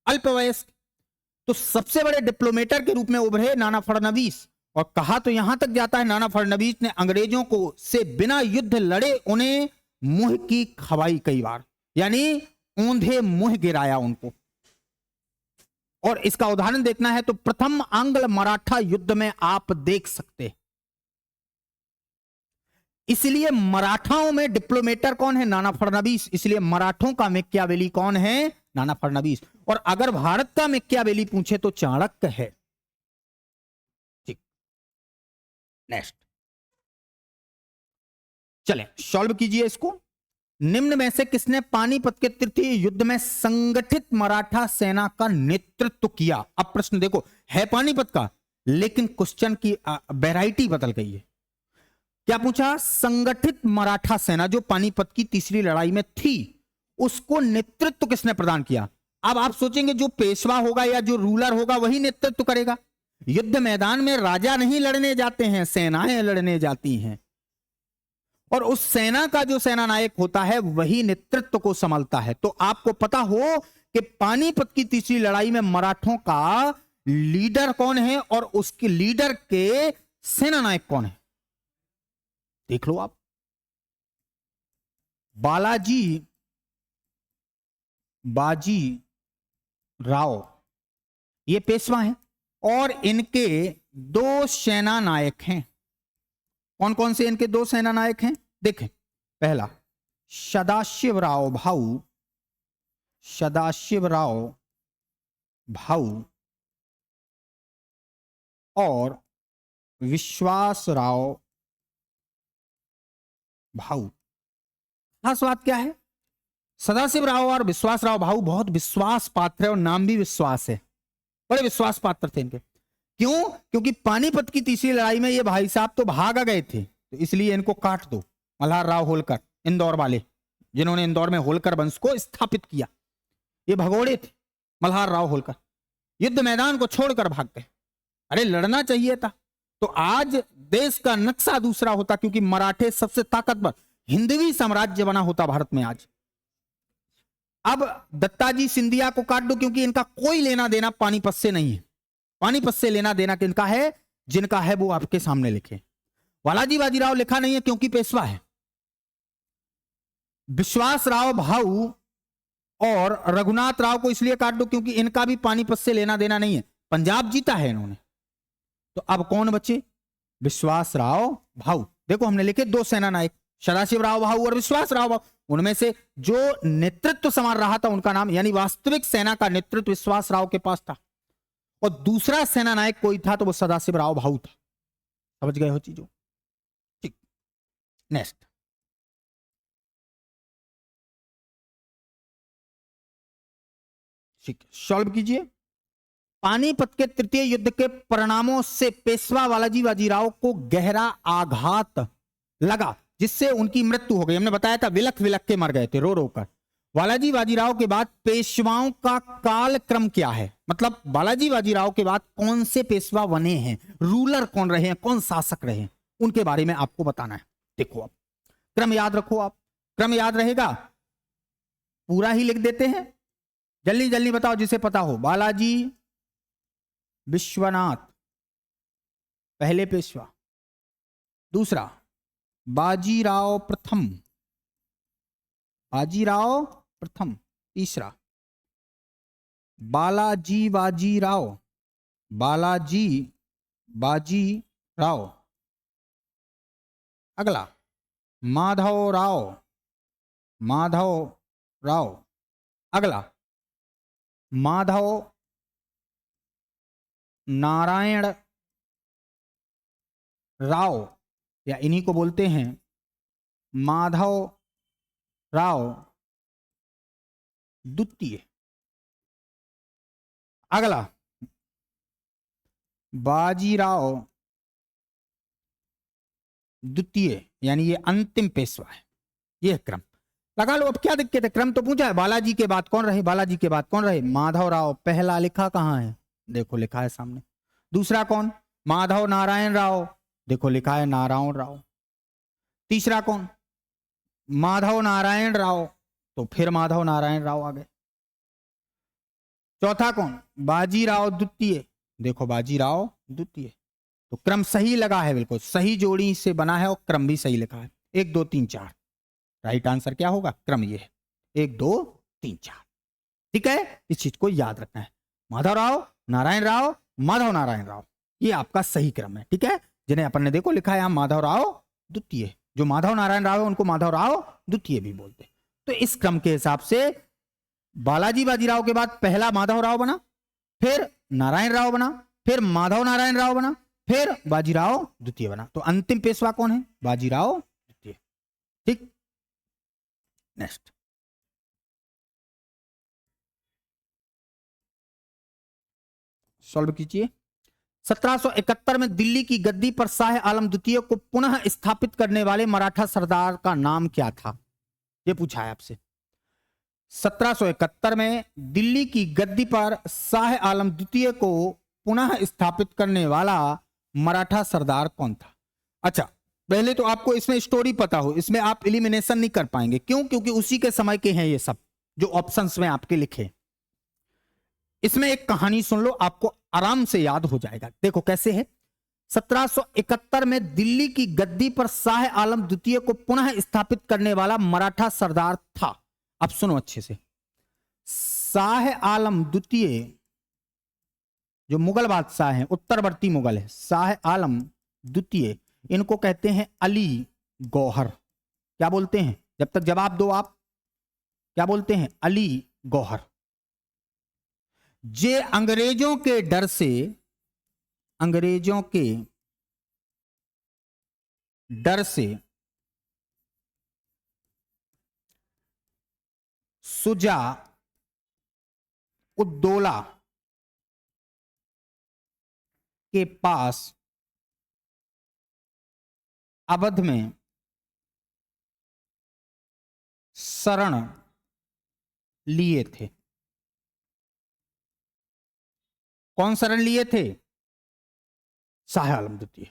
अल्पवयस्क। तो सबसे बड़े डिप्लोमेटर के रूप में उभरे नाना फडणवीस। और कहा तो यहां तक जाता है नाना फडणवीस ने अंग्रेजों को से बिना युद्ध लड़े उन्हें मुंह की खवाई कई बार, यानी ऊंधे मुंह गिराया उनको। और इसका उदाहरण देखना है तो प्रथम आंग्ल मराठा युद्ध में आप देख सकते हैं। इसलिए मराठाओं में डिप्लोमेटर कौन है? नाना फडणवीस। इसलिए मराठों का मैकियावेली कौन है? नाना फडणवीस। और अगर भारत का मैकियावेली पूछे तो चाणक्य है। ठीक, नेक्स्ट चलें, सॉल्व कीजिए इसको। निम्न में से किसने पानीपत के तृतीय युद्ध में संगठित मराठा सेना का नेतृत्व किया? अब प्रश्न देखो, है पानीपत का, लेकिन क्वेश्चन की वैरायटी बदल गई है। क्या पूछा? संगठित मराठा सेना जो पानीपत की तीसरी लड़ाई में थी, उसको नेतृत्व किसने प्रदान किया? अब आप सोचेंगे जो पेशवा होगा या जो रूलर होगा वही नेतृत्व करेगा। युद्ध मैदान में राजा नहीं लड़ने जाते हैं, सेनाएं लड़ने जाती हैं, और उस सेना का जो सेना नायक होता है वही नेतृत्व को संभालता है। तो आपको पता हो कि पानीपत की तीसरी लड़ाई में मराठों का लीडर कौन है और उसके लीडर के सेना नायक कौन है, देख लो आप। बाजी राव ये पेशवा हैं और इनके दो सेना नायक हैं। कौन कौन से इनके दो सेना नायक हैं? देखें, पहला सदाशिवराव भाऊ और विश्वासराव भाऊ। खास बात क्या है? सदाशिवराव और विश्वासराव भाऊ बहुत विश्वास पात्र है और नाम भी विश्वास है, बड़े विश्वास पात्र थे इनके। क्यों? क्योंकि पानीपत की तीसरी लड़ाई में ये भाई साहब तो भाग गए थे, तो इसलिए इनको काट दो। मल्हार राव होलकर, इंदौर वाले, जिन्होंने इंदौर में होलकर वंश को स्थापित किया, ये भगोड़े थे। मल्हार राव होलकर युद्ध मैदान को छोड़कर भाग गए। अरे लड़ना चाहिए था, तो आज देश का नक्शा दूसरा होता, क्योंकि मराठे सबसे ताकतवर हिंदवी साम्राज्य बना होता भारत में आज। अब दत्ताजी सिंधिया को काट दो, क्योंकि इनका कोई लेना देना पानीपत से नहीं है। पानीपत से लेना देना किनका है? जिनका है वो आपके सामने लिखे। बालाजी बाजीराव लिखा नहीं है क्योंकि पेशवा है। विश्वास राव भाऊ और रघुनाथ राव को इसलिए काट दो क्योंकि इनका भी पानीपत से लेना देना नहीं है, पंजाब जीता है इन्होंने। तो अब कौन बचे? विश्वास राव भाऊ। देखो हमने लिखे दो सेना नायक, सदाशिव राव भाऊ और विश्वास राव भाऊ। उनमें से जो नेतृत्व संभाल रहा था उनका नाम, यानी वास्तविक सेना का नेतृत्व विश्वास राव के पास था, और दूसरा सेना नायक कोई था तो वो सदाशिव राव भाऊ था। समझ गए हो चीजों? ठीक, नेक्स्ट। ठीक, सॉल्व कीजिए। पानीपत के तृतीय युद्ध के परिणामों से पेशवा बालाजी बाजीराव को गहरा आघात लगा, जिससे उनकी मृत्यु हो गई। हमने बताया था विलख विलख के मर गए थे, रो रो कर। बालाजी बाजीराव के बाद पेशवाओं का कालक्रम क्या है? मतलब बालाजी बाजीराव के बाद कौन से पेशवा बने हैं, रूलर कौन रहे हैं, कौन शासक रहे हैं, उनके बारे में आपको बताना है। देखो आप क्रम याद रखो, आप क्रम याद रहेगा, पूरा ही लिख देते हैं। जल्दी जल्दी बताओ जिसे पता हो। बालाजी विश्वनाथ पहले पेशवा, दूसरा बाजीराव प्रथम, तीसरा बालाजी बाजीराव, अगला माधव राव, अगला माधव नारायण राव, या इन्हीं को बोलते हैं माधव राव द्वितीय। अगला बाजीराव द्वितीय, यानी ये अंतिम पेशवा है। ये क्रम लगा लो। अब क्या दिक्कत है? क्रम तो पूछा है। बालाजी के बाद कौन रहे? बालाजी के बाद कौन रहे? माधव राव। पहला लिखा कहां है? देखो लिखा है सामने। दूसरा कौन? माधव नारायण राव, देखो लिखा है नारायण राव। तीसरा कौन? माधव नारायण राव, तो फिर माधव नारायण राव आ गए। चौथा कौन? बाजीराव द्वितीय, देखो बाजीराव द्वितीय। तो क्रम सही लगा है, बिल्कुल सही जोड़ी से बना है और क्रम भी सही लिखा है। 1 2 3 4, राइट आंसर क्या होगा? क्रम ये है 1 2 3 4। ठीक है, इस चीज को याद रखना है। माधव राव, नारायण राव, माधव नारायण राव, ये आपका सही क्रम है। ठीक है, जिन्हें अपन ने देखो लिखा है यहां माधव राव द्वितीय। जो माधव नारायण राव है उनको माधव राव द्वितीय भी बोलते हैं। तो इस क्रम के हिसाब से बालाजी बाजीराव के बाद पहला माधव राव बना, फिर नारायण राव बना, फिर माधव नारायण राव बना, फिर बाजीराव द्वितीय बना। तो अंतिम पेशवा कौन है? बाजीराव द्वितीय। ठीक, नेक्स्ट। सॉल्व कीजिए। 1771 में दिल्ली की गद्दी पर शाह आलम द्वितीय को पुनः स्थापित करने वाले मराठा सरदार का नाम क्या था? यह पूछा है आपसे। 1771 में दिल्ली की गद्दी पर शाह आलम द्वितीय को पुनः स्थापित करने वाला मराठा सरदार कौन था? अच्छा, पहले तो आपको इसमें स्टोरी पता हो, इसमें आप एलिमिनेशन नहीं कर पाएंगे। क्यों? क्योंकि उसी के समय के हैं ये सब जो ऑप्शंस में आपके लिखे। इसमें एक कहानी सुन लो, आपको आराम से याद हो जाएगा। देखो कैसे है। 1771 में दिल्ली की गद्दी पर शाह आलम द्वितीय को पुनः स्थापित करने वाला मराठा सरदार था। अब सुनो अच्छे से। शाह आलम द्वितीय जो मुगल बादशाह हैं, उत्तरवर्ती मुगल है, शाह आलम द्वितीय, इनको कहते हैं अली गौहर। क्या बोलते हैं? जब तक जवाब दो आप, क्या बोलते हैं? अली गौहर। जे अंग्रेजों के डर से, अंग्रेजों के डर से शुजा उद्दौला के पास अवध में शरण लिए थे। कौन शरण लिए थे? शाह आलम द्वितीय।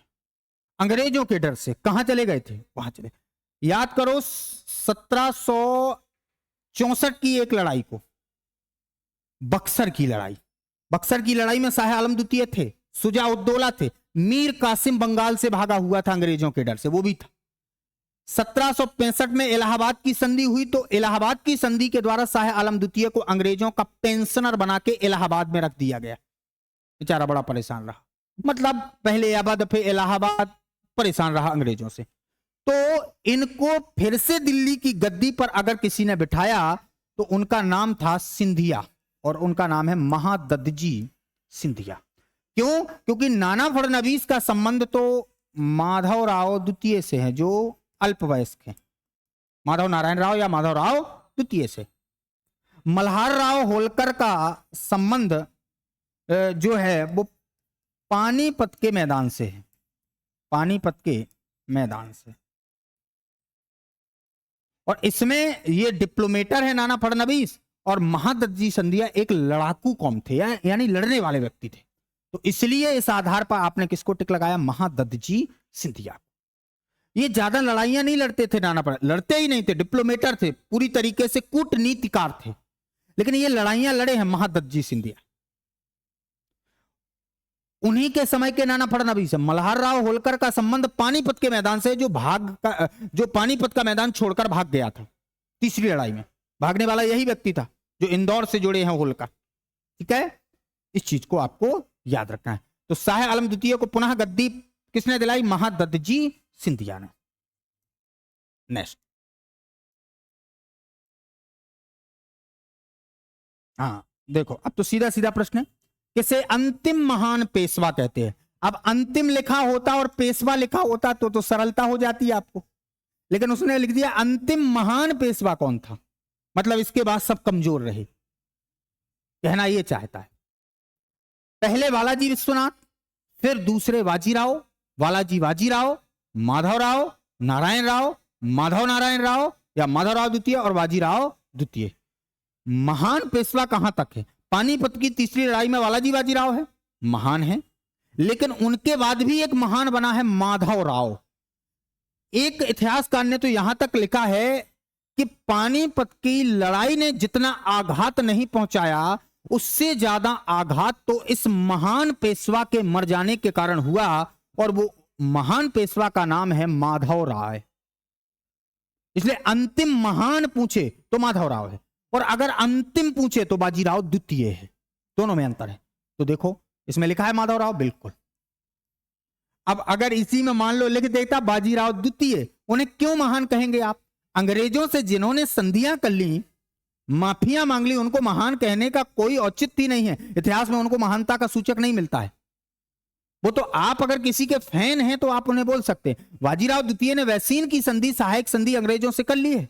अंग्रेजों के डर से कहां चले गए थे? वहां चले। याद करो 1764 की एक लड़ाई को, बक्सर की लड़ाई। बक्सर की लड़ाई में शाह आलम द्वितीय थे, शुजा उद्दौला थे, मीर कासिम बंगाल से भागा हुआ था अंग्रेजों के डर से, वो भी था। 1765 में इलाहाबाद की संधि हुई, तो इलाहाबाद की संधि के द्वारा शाह आलम द्वितीय को अंग्रेजों का पेंशनर बना के इलाहाबाद में रख दिया गया। बेचारा बड़ा परेशान रहा, मतलब पहले अवध फिर इलाहाबाद, परेशान रहा अंग्रेजों से। तो इनको फिर से दिल्ली की गद्दी पर अगर किसी ने बिठाया तो उनका नाम था सिंधिया, और उनका नाम है महादत्तजी सिंधिया। क्यों? क्योंकि नाना फडणवीस का संबंध तो माधव राव द्वितीय से है, जो अल्पवयस्क हैं, माधव नारायण राव या माधव राव द्वितीय से। मल्हार राव होलकर का संबंध जो है वो पानीपत के मैदान से है, पानीपत के मैदान से। और इसमें ये डिप्लोमेटर है नाना फडणवीस, और महादत्तजी सिंधिया एक लड़ाकू कौम थे, यानी लड़ने वाले व्यक्ति थे। तो इसलिए इस आधार पर आपने किसको टिक लगाया? महादत्तजी सिंधिया। ये ज्यादा लड़ाइयां नहीं लड़ते थे नाना फडणवीस, लड़ते ही नहीं थे, डिप्लोमेटर थे, पूरी तरीके से कूटनीतिकार थे, लेकिन ये लड़ाइयां लड़े हैं महादत्तजी सिंधिया। उन्हीं के समय के नाना फडणवीस। मल्हार राव होलकर का संबंध पानीपत के मैदान से, जो पानीपत का मैदान छोड़कर भाग गया था तीसरी लड़ाई में। भागने वाला यही व्यक्ति था जो इंदौर से जुड़े हैं होलकर। ठीक है, इस चीज को आपको याद रखना है। तो शाह आलम द्वितीय को पुनः गद्दी किसने दिलाई? महादत्तजी सिंधिया ने। नेक्स्ट। हाँ देखो, अब तो सीधा सीधा प्रश्न है, किसे अंतिम महान पेशवा कहते हैं? अब अंतिम लिखा होता और पेशवा लिखा होता तो सरलता हो जाती है आपको, लेकिन उसने लिख दिया अंतिम महान पेशवा कौन था, मतलब इसके बाद सब कमजोर रहे, कहना यह चाहता है। पहले बालाजी विश्वनाथ, फिर दूसरे बाजीराव, बालाजी बाजीराव, माधवराव नारायण राव, माधव नारायण राव या माधवराव द्वितीय और बाजीराव द्वितीय। महान पेशवा कहां तक है? पानीपत की तीसरी लड़ाई में बालाजी बाजीराव है, महान है, लेकिन उनके बाद भी एक महान बना है माधव राव। एक इतिहासकार ने तो यहां तक लिखा है कि पानीपत की लड़ाई ने जितना आघात नहीं पहुंचाया, उससे ज्यादा आघात तो इस महान पेशवा के मर जाने के कारण हुआ, और वो महान पेशवा का नाम है माधव राय। इसलिए अंतिम महान पूछे तो माधव राव है, और अगर अंतिम पूछे तो बाजीराव द्वितीय है, दोनों में अंतर है। तो देखो इसमें लिखा है माधव राव, बिल्कुल। अब अगर इसी में मान लो लिख देता बाजीराव द्वितीय, उन्हें क्यों महान कहेंगे आप? अंग्रेजों से जिन्होंने संधियां कर ली, माफिया मांग ली, उनको महान कहने का कोई औचित्य नहीं है, इतिहास में उनको महानता का सूचक नहीं मिलता है। वो तो आप अगर किसी के फैन हैं तो आप उन्हें बोल सकते हैं। बाजीराव द्वितीय ने वैसीन की संधि, सहायक संधि अंग्रेजों से कर ली है,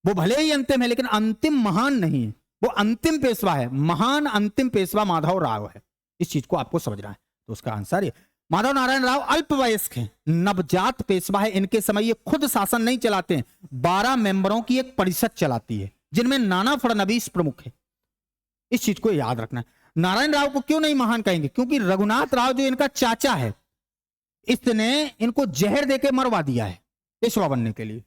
वो भले ही अंतिम है लेकिन अंतिम महान नहीं है, वो अंतिम पेशवा है। महान अंतिम पेशवा माधव राव है, इस चीज को आपको समझना है। तो उसका आंसर ये, माधव नारायण राव अल्पवयस्क हैं, नवजात पेशवा है। इनके समय ये खुद शासन नहीं चलाते हैं, 12 मेंबरों की एक परिषद चलाती है जिनमें नाना फडणवीस प्रमुख है। इस चीज को याद रखना है। नारायण राव को क्यों नहीं महान कहेंगे? क्योंकि रघुनाथ राव जो इनका चाचा है, इसने इनको जहर देके मरवा दिया है पेशवा बनने के लिए।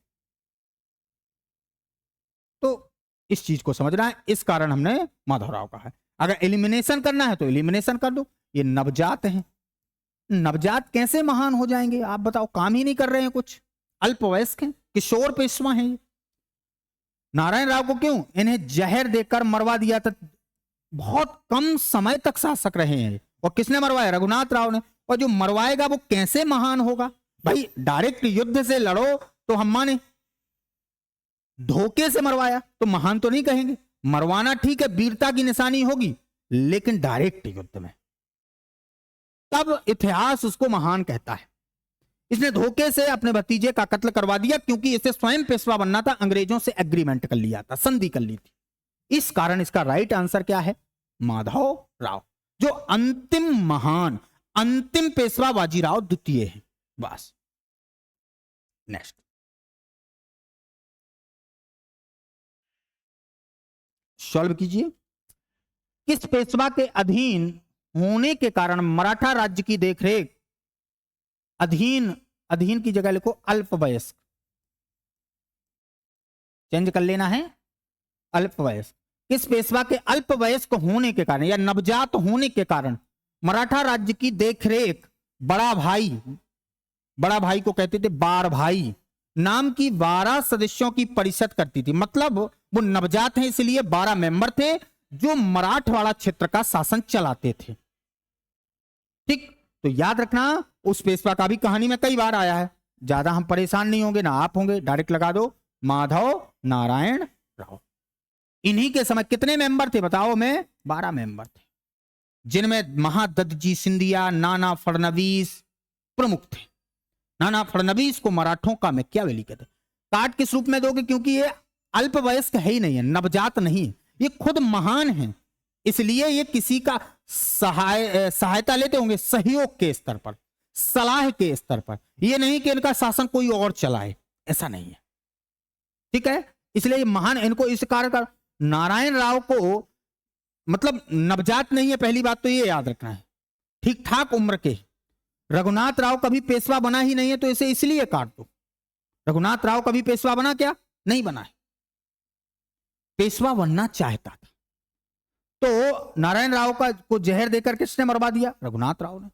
तो इस चीज को समझना है, इस कारण हमने माधव राव कहा है। अगर एलिमिनेशन करना है तो एलिमिनेशन कर दो। ये नवजात हैं, नवजात कैसे महान हो जाएंगे आप बताओ? काम ही नहीं कर रहे हैं कुछ, अल्पवयस्क हैं, किशोर पेशवा हैं ये। नारायण राव को क्यों? इन्हें जहर देकर मरवा दिया था, बहुत कम समय तक शासक रहे हैं। और किसने मरवाया? रघुनाथ राव ने। और जो मरवाएगा वो कैसे महान होगा भाई? डायरेक्ट युद्ध से लड़ो तो हम माने, धोखे से मरवाया तो महान तो नहीं कहेंगे। मरवाना ठीक है, वीरता की निशानी होगी, लेकिन डायरेक्ट युद्ध में तब इतिहास उसको महान कहता है। इसने धोखे से अपने भतीजे का कत्ल करवा दिया क्योंकि इसे स्वयं पेशवा बनना था, अंग्रेजों से एग्रीमेंट कर लिया था, संधि कर ली थी। इस कारण इसका राइट आंसर क्या है? माधव राव, जो अंतिम महान अंतिम पेशवा बाजीराव द्वितीय है। बस। नेक्स्ट, सॉल्व कीजिए। किस पेशवा के अधीन होने के कारण मराठा राज्य की देखरेख, अधीन, अधीन की जगह लिखो अल्पवयस्क, चेंज कर लेना है, अल्पवयस्क। किस पेशवा के अल्पवयस्क होने के कारण या नवजात होने के कारण मराठा राज्य की देखरेख बड़ा भाई, बड़ा भाई को कहते थे बार भाई नाम की 12 सदस्यों की परिषद करती थी। मतलब वो नवजात हैं इसलिए 12 मेंबर थे जो मराठवाड़ा क्षेत्र का शासन चलाते थे। ठीक, तो याद रखना उस पेशवा का भी कहानी में कई बार आया है। ज्यादा हम परेशान नहीं होंगे, ना आप होंगे, डायरेक्ट लगा दो माधव नारायण राव। इन्हीं के समय कितने मेंबर थे बताओ? में 12 मेंबर थे, जिनमें महादत्तजी सिंधिया, नाना फडणवीस प्रमुख थे। नाना फडणवीस को मराठों का मैकियावेली कहते। काट किस रूप में दोगे? क्योंकि ये अल्पवयस्क है ही नहीं है, नवजात नहीं, ये खुद महान है, इसलिए ये किसी का सहायता लेते होंगे, सहयोग के स्तर पर, सलाह के स्तर पर। ये नहीं कि इनका शासन कोई और चलाए, ऐसा नहीं है। ठीक है, इसलिए ये महान, इनको इस कार्य का। नारायण राव को मतलब नवजात नहीं है, पहली बात तो ये याद रखना है, ठीक ठाक उम्र के। रघुनाथ राव कभी पेशवा बना ही नहीं है, तो इसे इसलिए काट दो। रघुनाथ राव कभी पेशवा बना क्या? नहीं बना है, पेशवा बनना चाहता था। तो नारायण राव का को जहर देकर किसने मरवा दिया? रघुनाथ राव ने।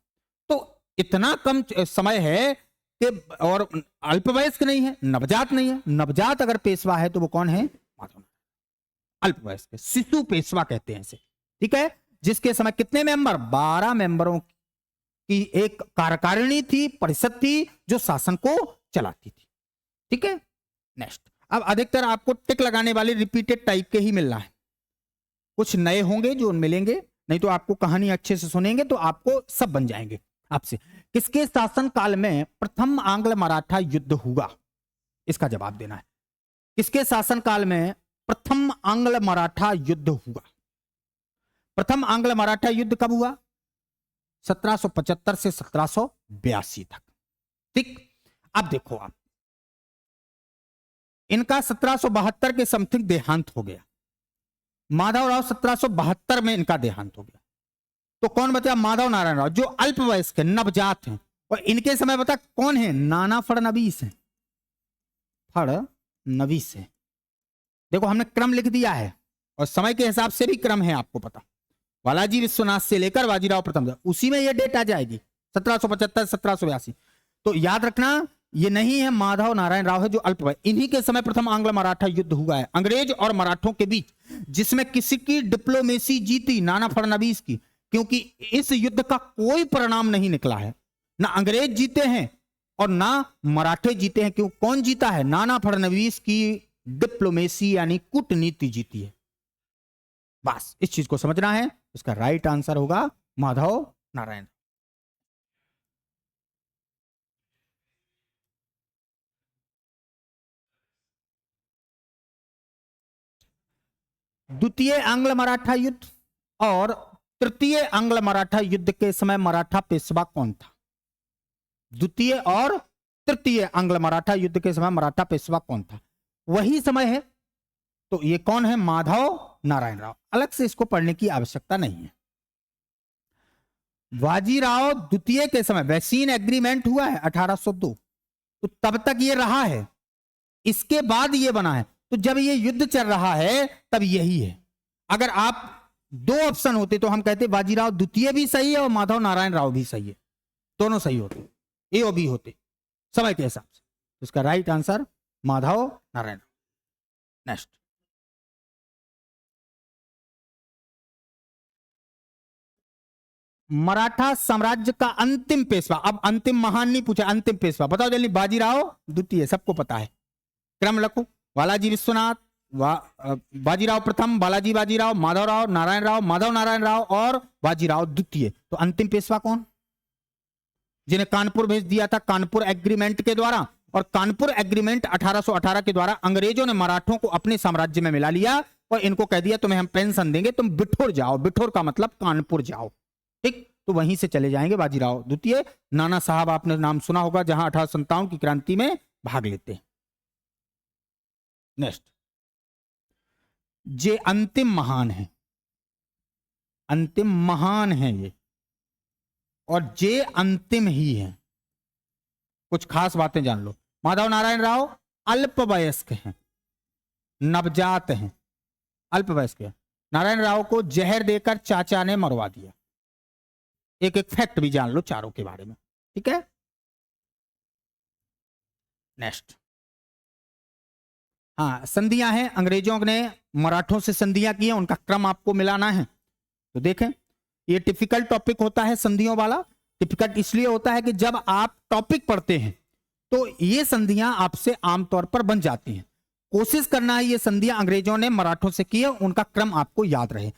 तो इतना कम समय है कि, और अल्पवयस्क नहीं है, नवजात नहीं है। नवजात अगर पेशवा है तो वो कौन है? माधव। अल्पवयस्क शिशु पेशवा कहते हैं इसे। ठीक है, जिसके समय कितने मेंबर? 12 मेंबरों की एक कार्यकारिणी थी, परिषद थी जो शासन को चलाती थी। ठीक है, नेक्स्ट। अब अधिकतर आपको टिक लगाने वाले रिपीटेड टाइप के ही मिल रहा है, कुछ नए होंगे जो मिलेंगे, नहीं तो आपको कहानी अच्छे से सुनेंगे तो आपको सब बन जाएंगे आपसे। किसके शासन काल में प्रथम आंग्ल मराठा युद्ध हुआ? इसका जवाब देना है। किसके शासन काल में प्रथम आंग्ल मराठा युद्ध हुआ? प्रथम आंग्ल मराठा युद्ध कब हुआ? 1775 से 1782 तक। ठीक, अब देखो आप, इनका 1772 के समथिंग देहांत हो गया। माधव राव 1772 में इनका देहांत हो गया। तो कौन बचा? माधव नारायण राव, जो अल्पवयस्क है, नवजात हैं। और इनके समय बता कौन है? नाना फडणवीस है, फडणवीस है। देखो हमने क्रम लिख दिया है और समय के हिसाब से भी क्रम है, आपको पता। बालाजी विश्वनाथ से लेकर बाजीराव प्रथम, उसी में ये डेट आ जाएगी 1775 1782। तो याद रखना ये नहीं है माधव नारायण राव है जो अल्प, इन्हीं के समय प्रथम आंग्ल मराठा युद्ध हुआ है अंग्रेज और मराठों के बीच, जिसमें किसी की डिप्लोमेसी जीती? नाना फडणवीस की। क्योंकि इस युद्ध का कोई परिणाम नहीं निकला है, ना अंग्रेज जीते हैं और ना मराठे जीते हैं। क्यों? कौन जीता है? नाना फडणवीस की डिप्लोमेसी यानी कूटनीति जीती है। बस इस चीज को समझना है। इसका राइट आंसर होगा माधव नारायण। द्वितीय आंग्ल मराठा युद्ध और तृतीय आंग्ल मराठा युद्ध के समय मराठा पेशवा कौन था? द्वितीय और तृतीय आंग्ल मराठा युद्ध के समय मराठा पेशवा कौन था? वही समय है। तो ये कौन है? माधव नारायण राव। अलग से इसको पढ़ने की आवश्यकता नहीं है। बाजीराव द्वितीय के समय वैसीन एग्रीमेंट हुआ है 1802, तो तब तक ये रहा है, इसके बाद ये बना है। तो जब ये युद्ध चल रहा है तब यही है। अगर आप दो ऑप्शन होते तो हम कहते बाजीराव द्वितीय भी सही है और माधव नारायण राव भी सही है, दोनों सही होते, ए और बी होते समय के हिसाब से। तो इसका right answer Madhav Narayan Rao. Next, Maratha साम्राज्य का अंतिम पेशवा। अब अंतिम महान नहीं पूछा, अंतिम पेशवा बताओ जल्दी। बाजीराव द्वितीय सबको पता है, क्रम रखो। बालाजी विश्वनाथ, बाजीराव प्रथम, बालाजी बाजीराव, माधवराव नारायण राव, माधव नारायण राव और बाजीराव द्वितीय। तो अंतिम पेशवा कौन? जिन्हें कानपुर भेज दिया था कानपुर एग्रीमेंट के द्वारा। और कानपुर एग्रीमेंट 1818 के द्वारा अंग्रेजों ने मराठों को अपने साम्राज्य में मिला लिया और इनको कह दिया तुम्हें हम पेंशन देंगे, तुम बिठोर जाओ। बिठोर का मतलब कानपुर जाओ, ठीक। तो वहीं से चले जाएंगे बाजीराव द्वितीय। नाना साहब आपने नाम सुना होगा, जहां 1857 की क्रांति में भाग लेते हैं। नेक्स्ट, जे अंतिम महान है, अंतिम महान है ये, और जे अंतिम ही है। कुछ खास बातें जान लो। माधव नारायण राव अल्पवयस्क हैं, नवजात हैं, अल्पवयस्क हैं। नारायण राव को जहर देकर चाचा ने मरवा दिया। एक एक फैक्ट भी जान लो चारों के बारे में, ठीक है। नेक्स्ट, हाँ संधियां हैं, अंग्रेजों ने मराठों से संधियां की हैं, उनका क्रम आपको मिलाना है। तो देखें, ये टिपिकल टॉपिक होता है संधियों वाला। टिपिकल इसलिए होता है कि जब आप टॉपिक पढ़ते हैं तो ये संधियां आपसे आमतौर पर बन जाती हैं। कोशिश करना है ये संधियां अंग्रेजों ने मराठों से की है, उनका क्रम आपको याद रहे।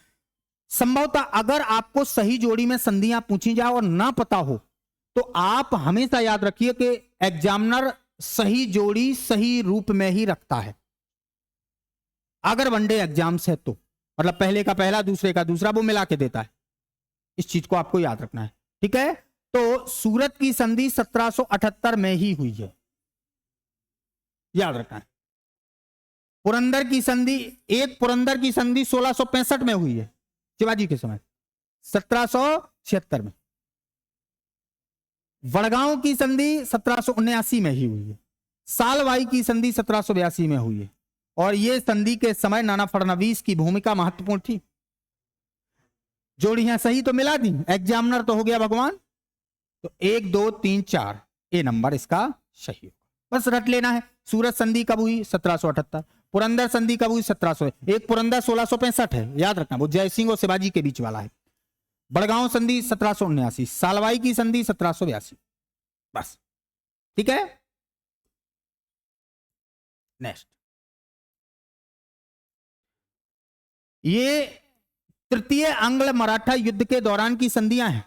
संभवतः अगर आपको सही जोड़ी में संधियां पूछी जाए और ना पता हो तो आप हमेशा याद रखिए कि एग्जामिनर सही जोड़ी सही रूप में ही रखता है। अगर वनडे एग्जाम्स है तो मतलब पहले का पहला दूसरे का दूसरा वो मिला के देता है। इस चीज को आपको याद रखना है, ठीक है। तो सूरत की संधि 1778 में ही हुई है, याद रखना है। पुरंदर की संधि, एक पुरंदर की संधि 1665 में हुई है, शिवाजी के समय 1776 में। वड़गांव की संधि 1779 में ही हुई है। सालवाई की संधि 1782 में हुई है। और यह संधि के समय नाना फडणवीस की भूमिका महत्वपूर्ण थी। जोड़ियां सही तो मिला दी, एग्जामिनर तो हो गया भगवान। तो 1 2 3 4 ए नंबर इसका सही होगा। बस रट लेना है। सूरत संधि कब हुई? 1778। पुरंदर संधि कब हुई? 1700। एक पुरंदर 1665 है, याद रखना, वो जय सिंह और शिवाजी के बीच वाला है। बड़गांव संधि 1779, सालवाई की संधि 1782। बस, ठीक है। नेक्स्ट, ये तृतीय आंग्ल मराठा युद्ध के दौरान की संधियां हैं,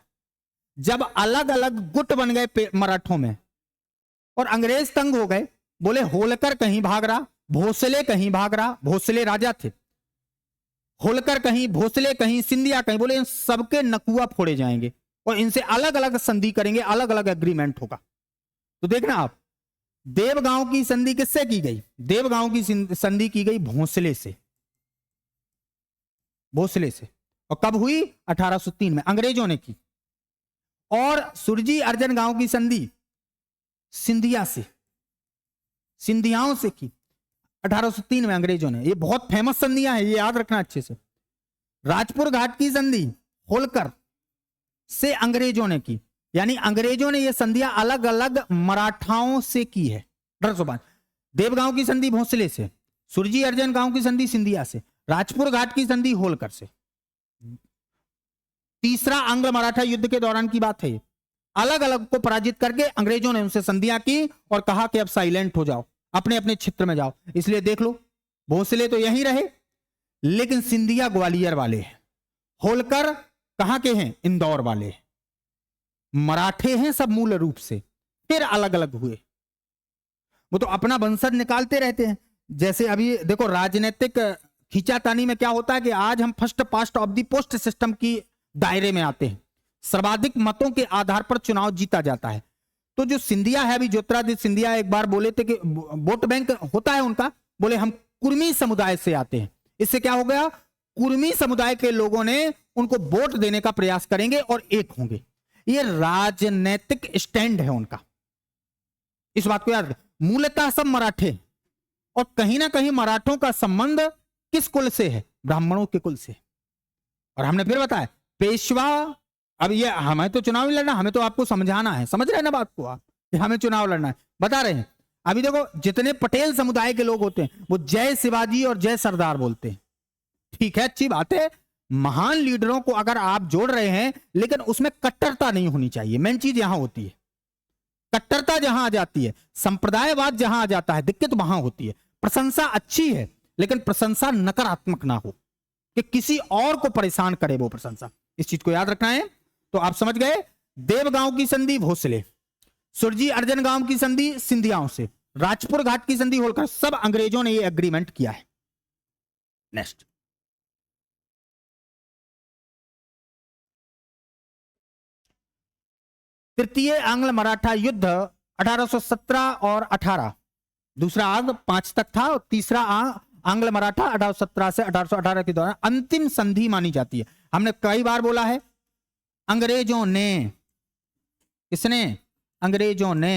जब अलग अलग गुट बन गए मराठों में और अंग्रेज तंग हो गए। बोले होलकर कहीं भाग रहा, भोसले कहीं भाग रहा, भोसले राजा थे। होलकर कहीं, भोसले कहीं, सिंधिया कहीं। बोले इन सबके नकुआ फोड़े जाएंगे और इनसे अलग अलग संधि करेंगे, अलग अलग एग्रीमेंट होगा। तो देखना आप, देवगांव की संधि किससे की गई? देवगांव की संधि की गई भोसले से, भोसले से। और कब हुई? 1803 में अंग्रेजों ने की। और सुरजी अर्जन गांव की संधि सिंधिया से, सिंधियाओं से की 1803 में अंग्रेजों ने। ये बहुत फेमस संधियां हैं, ये याद रखना अच्छे से। राजपुर घाट की संधि होलकर से अंग्रेजों ने की, यानी अंग्रेजों ने ये संधियां अलग अलग मराठाओं से की है। देवगांव की संधि भोसले से, सुरजी अर्जन गांव की संधि सिंधिया से, राजपुर घाट की संधि होलकर से। तीसरा आंग्ल मराठा युद्ध के दौरान की बात है। अलग अलग को पराजित करके अंग्रेजों ने उनसे संधियां की और कहा कि अब साइलेंट हो जाओ, अपने अपने क्षेत्र में जाओ। इसलिए देख लो, भोसले तो यहीं रहे, लेकिन सिंधिया ग्वालियर वाले हैं, होलकर कहां के हैं, इंदौर वाले, मराठे हैं सब मूल रूप से, फिर अलग अलग हुए। वो तो अपना वंशज निकालते रहते हैं। जैसे अभी देखो राजनीतिक खींचातानी में क्या होता है कि आज हम first past of the post system की दायरे में आते हैं, सर्वाधिक मतों के आधार पर चुनाव जीता जाता है। तो जो सिंधिया है, अभी ज्योतिरादित्य सिंधिया एक बार बोले थे कि वोट बैंक होता है उनका, बोले हम कुर्मी समुदाय से आते हैं। इससे क्या हो गया, कुर्मी समुदाय के लोगों ने उनको वोट देने का प्रयास करेंगे और एक होंगे। ये राजनीतिक स्टैंड है उनका, इस बात को याद रखें। मूलतः सब मराठे, और कहीं ना कहीं मराठों का संबंध किस कुल से है, ब्राह्मणों के कुल से। और हमने फिर बताया पेशवा, अब ये हमें तो चुनाव नहीं लड़ना, हमें तो आपको समझाना है, समझ रहे हैं ना बात को आप, कि हमें चुनाव लड़ना है, बता रहे हैं। अभी देखो जितने पटेल समुदाय के लोग होते हैं वो जय शिवाजी और जय सरदार बोलते हैं, ठीक है, अच्छी बात है। महान लीडरों को अगर आप जोड़ रहे हैं, लेकिन उसमें कट्टरता नहीं होनी चाहिए। मेन चीज यहां होती है, कट्टरता जहां आ जाती है, संप्रदायवाद जहां आ जाता है, दिक्कत वहां होती है। प्रशंसा अच्छी है, लेकिन प्रशंसा नकारात्मक ना हो कि किसी और को परेशान करे वो प्रशंसा, इस चीज को याद रखना है। तो आप समझ गए, देवगांव की संधि भोसले, सुरजी अर्जन गांव की संधि सिंधियाओं से, राजपुर घाट की संधि होलकर, सब अंग्रेजों ने ये एग्रीमेंट किया है। नेक्स्ट, तृतीय आंग्ल मराठा युद्ध 1817 और 18, दूसरा आंग 5 तक था और तीसरा आंग्ल मराठा 1817 से 1818 के दौरान अंतिम संधि मानी जाती है। हमने कई बार बोला है, अंग्रेजों ने, किसने, अंग्रेजों ने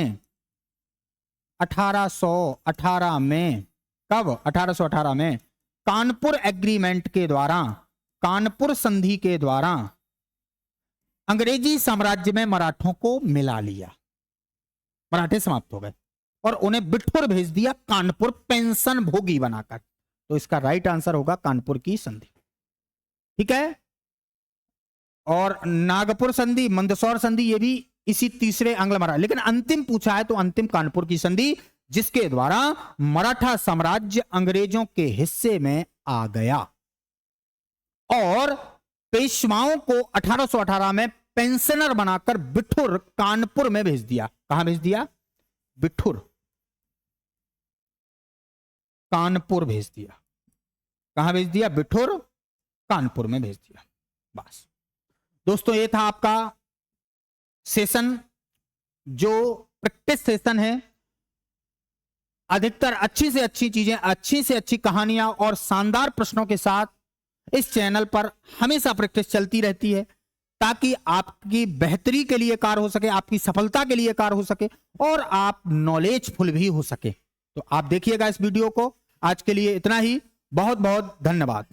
1818 में, कब, 1818 में कानपुर एग्रीमेंट के द्वारा, कानपुर संधि के द्वारा अंग्रेजी साम्राज्य में मराठों को मिला लिया, मराठे समाप्त हो गए और उन्हें बिठूर भेज दिया कानपुर पेंशन भोगी बनाकर। तो इसका राइट आंसर होगा कानपुर की संधि, ठीक है। और नागपुर संधि, मंदसौर संधि, ये भी इसी तीसरे आंग्ल मराठा, लेकिन अंतिम पूछा है तो अंतिम कानपुर की संधि, जिसके द्वारा मराठा साम्राज्य अंग्रेजों के हिस्से में आ गया और पेशवाओं को 1818 में पेंशनर बनाकर बिठूर कानपुर में भेज दिया। कहां भेज दिया, बिठूर, कानपुर भेज दिया। कहां भेज दिया, बिठूर, कानपुर में भेज दिया। बस दोस्तों, ये था आपका सेशन, जो प्रैक्टिस सेशन है। अधिकतर अच्छी से अच्छी चीजें, अच्छी से अच्छी कहानियां और शानदार प्रश्नों के साथ इस चैनल पर हमेशा प्रैक्टिस चलती रहती है, ताकि आपकी बेहतरी के लिए कार्य हो सके, आपकी सफलता के लिए कार्य हो सके और आप नॉलेजफुल भी हो सके। तो आप देखिएगा इस वीडियो को। आज के लिए इतना ही, बहुत बहुत धन्यवाद।